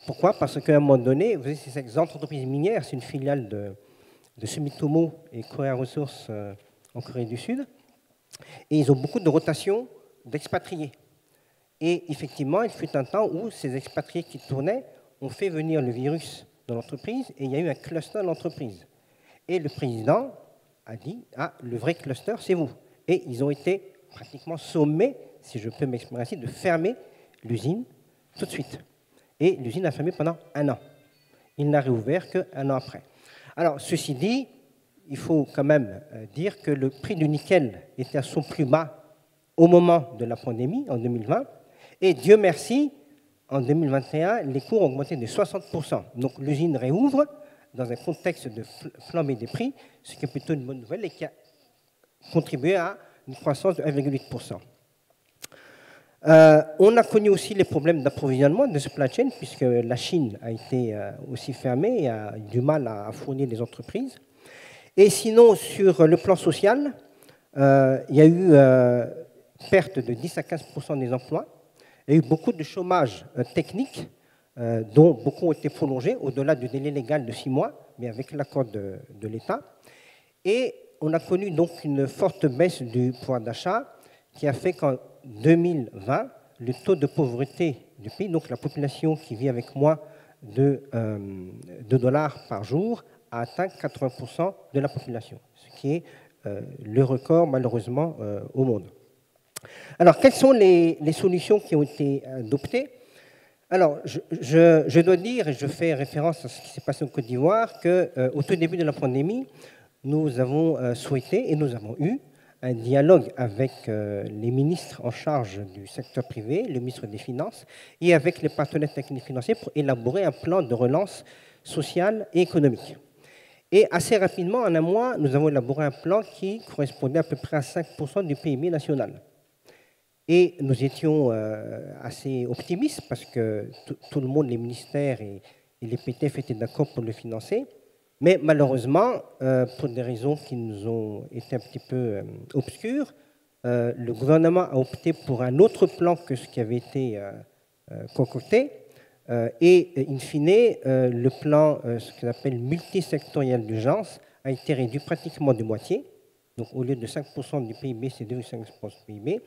Pourquoi? Parce qu'à un moment donné, vous avez ces entreprises minières, c'est une filiale de Sumitomo et Korea Resources en Corée du Sud, et ils ont beaucoup de rotation d'expatriés. Et effectivement, il fut un temps où ces expatriés qui tournaient ont fait venir le virus dans l'entreprise et il y a eu un cluster dans l'entreprise. Et le président a dit « Ah, le vrai cluster, c'est vous ». Et ils ont été pratiquement sommés, si je peux m'exprimer ainsi, de fermer l'usine tout de suite. Et l'usine a fermé pendant 1 an. Il n'a réouvert qu'1 an après. Alors, ceci dit, il faut quand même dire que le prix du nickel était à son plus bas au moment de la pandémie, en 2020. Et Dieu merci, en 2021, les cours ont augmenté de 60%. Donc l'usine réouvre dans un contexte de flambée des prix, ce qui est plutôt une bonne nouvelle et qui a contribué à une croissance de 1,8%. On a connu aussi les problèmes d'approvisionnement de supply chain, puisque la Chine a été aussi fermée et a eu du mal à fournir les entreprises. Et sinon, sur le plan social, il y a eu perte de 10 à 15% des emplois. Il y a eu beaucoup de chômage technique, dont beaucoup ont été prolongés au-delà du délai légal de 6 mois, mais avec l'accord de l'État. Et on a connu donc une forte baisse du pouvoir d'achat qui a fait qu'en 2020, le taux de pauvreté du pays, donc la population qui vit avec moins de $2 par jour, a atteint 80% de la population, ce qui est le record malheureusement au monde. Alors, quelles sont les solutions qui ont été adoptées? Alors, je dois dire, et je fais référence à ce qui s'est passé en Côte d'Ivoire, qu'au tout début de la pandémie, nous avons souhaité et nous avons eu un dialogue avec les ministres en charge du secteur privé, le ministre des Finances, et avec les partenaires techniques financiers pour élaborer un plan de relance sociale et économique. Et assez rapidement, en un mois, nous avons élaboré un plan qui correspondait à peu près à 5% du PIB national. Et nous étions assez optimistes parce que tout le monde, les ministères et les PTF étaient d'accord pour le financer. Mais malheureusement, pour des raisons qui nous ont été un petit peu obscures, le gouvernement a opté pour un autre plan que ce qui avait été concocté. Et in fine, le plan, ce qu'on appelle multisectoriel d'urgence, a été réduit pratiquement de moitié. Donc au lieu de 5% du PIB, c'est 2,5% du PIB.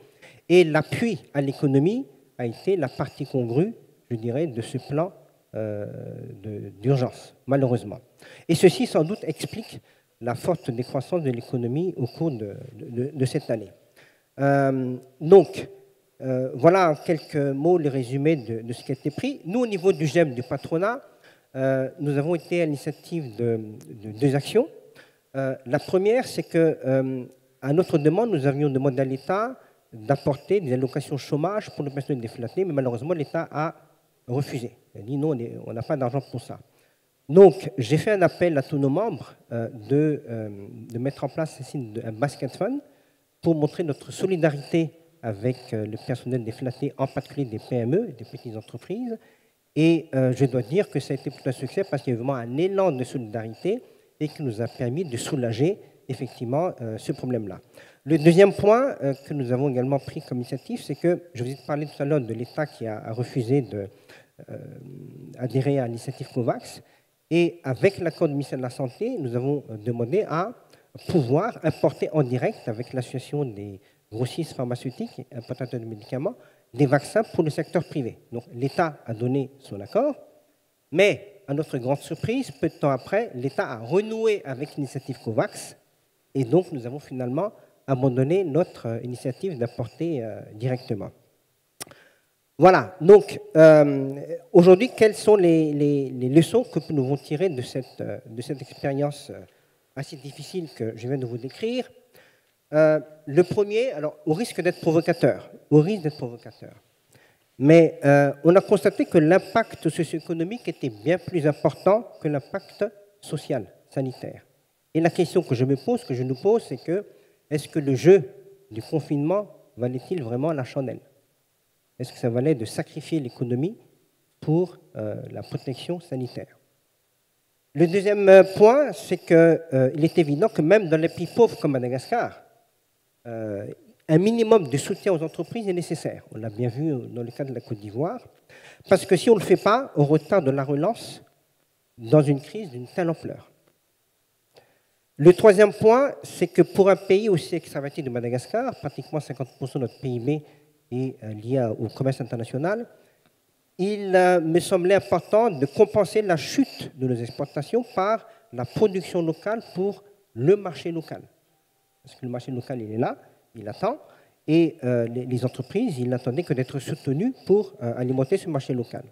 Et l'appui à l'économie a été la partie congrue, je dirais, de ce plan d'urgence, malheureusement. Et ceci, sans doute, explique la forte décroissance de l'économie au cours de cette année. Voilà en quelques mots le résumé de ce qui a été pris. Nous, au niveau du GEM, du patronat, nous avons été à l'initiative de deux actions. La première, c'est qu'à notre demande, nous avions demandé à l'État d'apporter des allocations chômage pour le personnel déflaté, mais malheureusement, l'État a refusé. Il a dit non, on n'a pas d'argent pour ça. Donc, j'ai fait un appel à tous nos membres de mettre en place un basket fund pour montrer notre solidarité avec le personnel déflaté, en particulier des PME, des petites entreprises. Et je dois dire que ça a été tout un succès parce qu'il y a eu vraiment un élan de solidarité et qui nous a permis de soulager effectivement ce problème-là. Le deuxième point que nous avons également pris comme initiative, c'est que je vous ai parlé tout à l'heure de l'État qui a refusé d'adhérer à l'initiative COVAX. Et avec l'accord du ministère de la Santé, nous avons demandé à pouvoir importer en direct avec l'association des grossistes pharmaceutiques et importateurs de médicaments des vaccins pour le secteur privé. Donc l'État a donné son accord, mais à notre grande surprise, peu de temps après, l'État a renoué avec l'initiative COVAX et donc nous avons finalement abandonné notre initiative d'apporter directement. Voilà, donc aujourd'hui, quelles sont les leçons que nous devons tirer de cette expérience assez difficile que je viens de vous décrire? Le premier, alors au risque d'être provocateur, mais on a constaté que l'impact socio-économique était bien plus important que l'impact social, sanitaire. Et la question que je nous pose, c'est que est-ce que le jeu du confinement valait-il vraiment la chandelle? Est-ce que ça valait de sacrifier l'économie pour la protection sanitaire? Le deuxième point, c'est qu'il est évident que même dans les pays pauvres comme Madagascar, un minimum de soutien aux entreprises est nécessaire. On l'a bien vu dans le cas de la Côte d'Ivoire. Parce que si on ne le fait pas, on retarde la relance dans une crise d'une telle ampleur. Le troisième point, c'est que pour un pays aussi extraverti de Madagascar, pratiquement 50% de notre PIB est lié au commerce international, il me semblait important de compenser la chute de nos exportations par la production locale pour le marché local. Parce que le marché local, il est là, il attend, et les entreprises, ils n'attendaient que d'être soutenues pour alimenter ce marché local.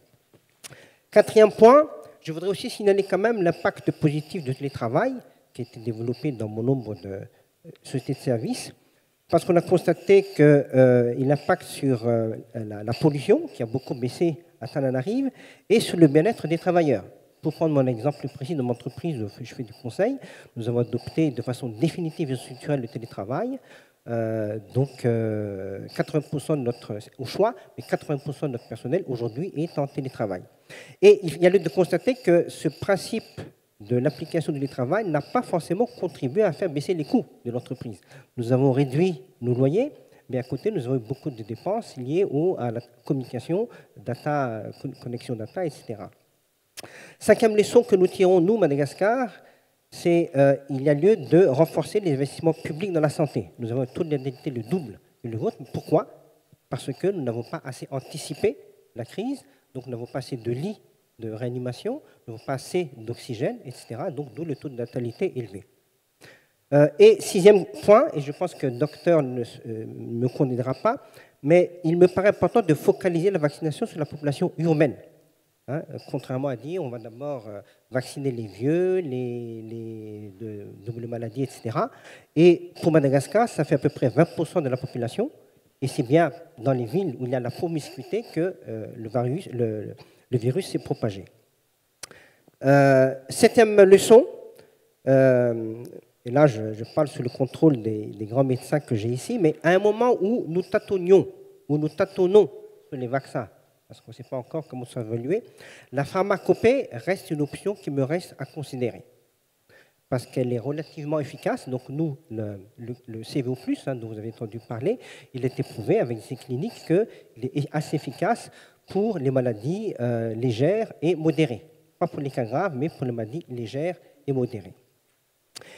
Quatrième point, je voudrais aussi signaler quand même l'impact positif du télétravail qui a été développé dans bon nombre de sociétés de services, parce qu'on a constaté qu'il impacte sur la pollution, qui a beaucoup baissé à Tananarive, et sur le bien-être des travailleurs. Pour prendre mon exemple précis de mon entreprise où je fais du conseil, nous avons adopté de façon définitive et structurelle le télétravail, donc 80% de notre, au choix, mais 80% de notre personnel aujourd'hui est en télétravail. Et il y a lieu de constater que ce principe de l'application du télétravail n'a pas forcément contribué à faire baisser les coûts de l'entreprise. Nous avons réduit nos loyers, mais à côté, nous avons eu beaucoup de dépenses liées à la communication, data, connexion data, etc. Cinquième leçon que nous tirons, nous, Madagascar, c'est qu'il y a lieu de renforcer les investissements publics dans la santé. Nous avons un taux de natalité le double que le vôtre. Pourquoi? Parce que nous n'avons pas assez anticipé la crise, donc nous n'avons pas assez de lits de réanimation, nous n'avons pas assez d'oxygène, etc. Donc d'où le taux de natalité élevé. Et sixième point, et je pense que le docteur ne me contredira pas, mais il me paraît important de focaliser la vaccination sur la population urbaine. Hein, contrairement à dire, on va d'abord vacciner les vieux, les doubles maladies, etc. Et pour Madagascar, ça fait à peu près 20% de la population. Et c'est bien dans les villes où il y a la promiscuité que le virus s'est propagé. Septième leçon, et là je parle sous le contrôle des grands médecins que j'ai ici, mais à un moment où nous tâtonnons sur les vaccins, parce qu'on ne sait pas encore comment ça va évoluer, la pharmacopée reste une option qui me reste à considérer. Parce qu'elle est relativement efficace. Donc nous, le CVO+, hein, dont vous avez entendu parler, il est prouvé avec ces cliniques qu'il est assez efficace pour les maladies légères et modérées. Pas pour les cas graves, mais pour les maladies légères et modérées.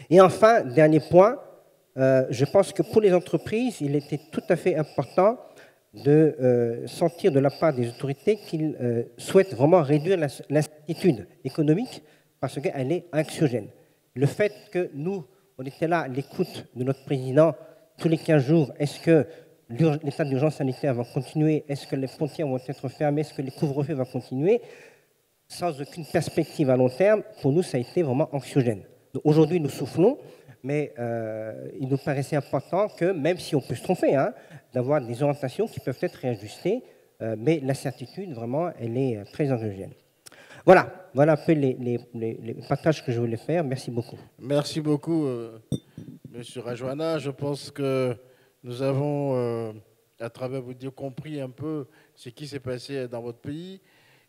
Et enfin, dernier point, je pense que pour les entreprises, il était tout à fait important de sentir de la part des autorités qu'ils souhaitent vraiment réduire l'incertitude économique parce qu'elle est anxiogène. Le fait que nous, on était là à l'écoute de notre président tous les 15 jours, est-ce que l'état d'urgence sanitaire va continuer? Est-ce que les frontières vont être fermées? Est-ce que les couvre-feux vont continuer? Sans aucune perspective à long terme, pour nous, ça a été vraiment anxiogène. Aujourd'hui, nous soufflons, mais il nous paraissait important que, même si on peut se tromper, hein, d'avoir des orientations qui peuvent être réajustées, mais l'incertitude, vraiment, elle est très anxiogène. Voilà un peu les partages que je voulais faire. Merci beaucoup.
Merci beaucoup, Monsieur Rajwana. Je pense que nous avons, à travers vous dire, compris un peu ce qui s'est passé dans votre pays.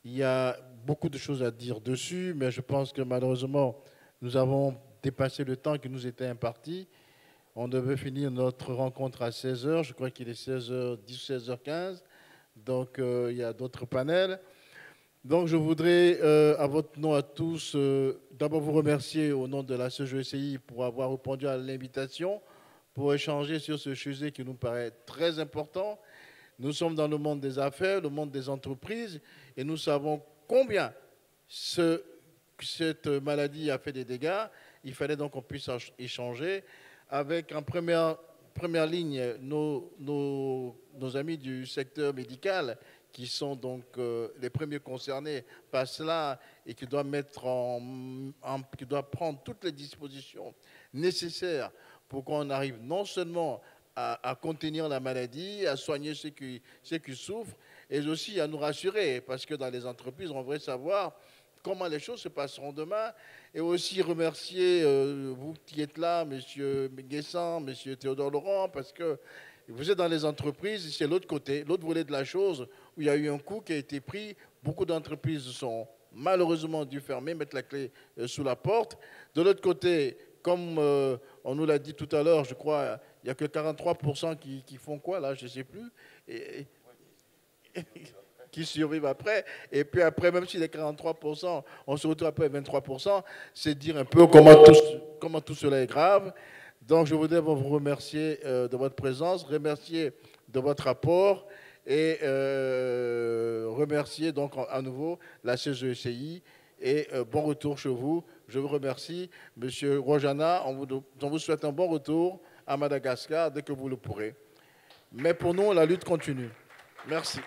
Il y a beaucoup de choses à dire dessus, mais je pense que malheureusement, nous avons dépassé le temps qui nous était imparti. On devait finir notre rencontre à 16h. Je crois qu'il est 16h10, 16h15. Donc, il y a d'autres panels. Donc, je voudrais, à votre nom à tous, d'abord vous remercier au nom de la CGECI pour avoir répondu à l'invitation, pour échanger sur ce sujet qui nous paraît très important. Nous sommes dans le monde des affaires, le monde des entreprises, et nous savons combien cette maladie a fait des dégâts. Il fallait donc qu'on puisse échanger avec en première ligne nos amis du secteur médical qui sont donc les premiers concernés par cela et qui doivent qui doivent prendre toutes les dispositions nécessaires pour qu'on arrive non seulement à contenir la maladie, à soigner ceux qui souffrent, et aussi à nous rassurer, parce que dans les entreprises, on voudrait savoir comment les choses se passeront demain, et aussi remercier vous qui êtes là, M. Guessan, M. Théodore Laurent, parce que vous êtes dans les entreprises, c'est l'autre côté, l'autre volet de la chose, où il y a eu un coup qui a été pris. Beaucoup d'entreprises sont malheureusement dû fermer, mettre la clé sous la porte. De l'autre côté, comme on nous l'a dit tout à l'heure, je crois, il n'y a que 43% qui font quoi, là, je ne sais plus, qui survivent après. Et puis après, même si les 43%, on se retrouve après 23%, c'est dire un peu comment tout cela est grave. Donc, je voudrais vous remercier de votre présence, remercier de votre apport et remercier donc à nouveau la CGECI et bon retour chez vous. Je vous remercie, Monsieur Rojana. On vous souhaite un bon retour à Madagascar dès que vous le pourrez. Mais pour nous, la lutte continue. Merci.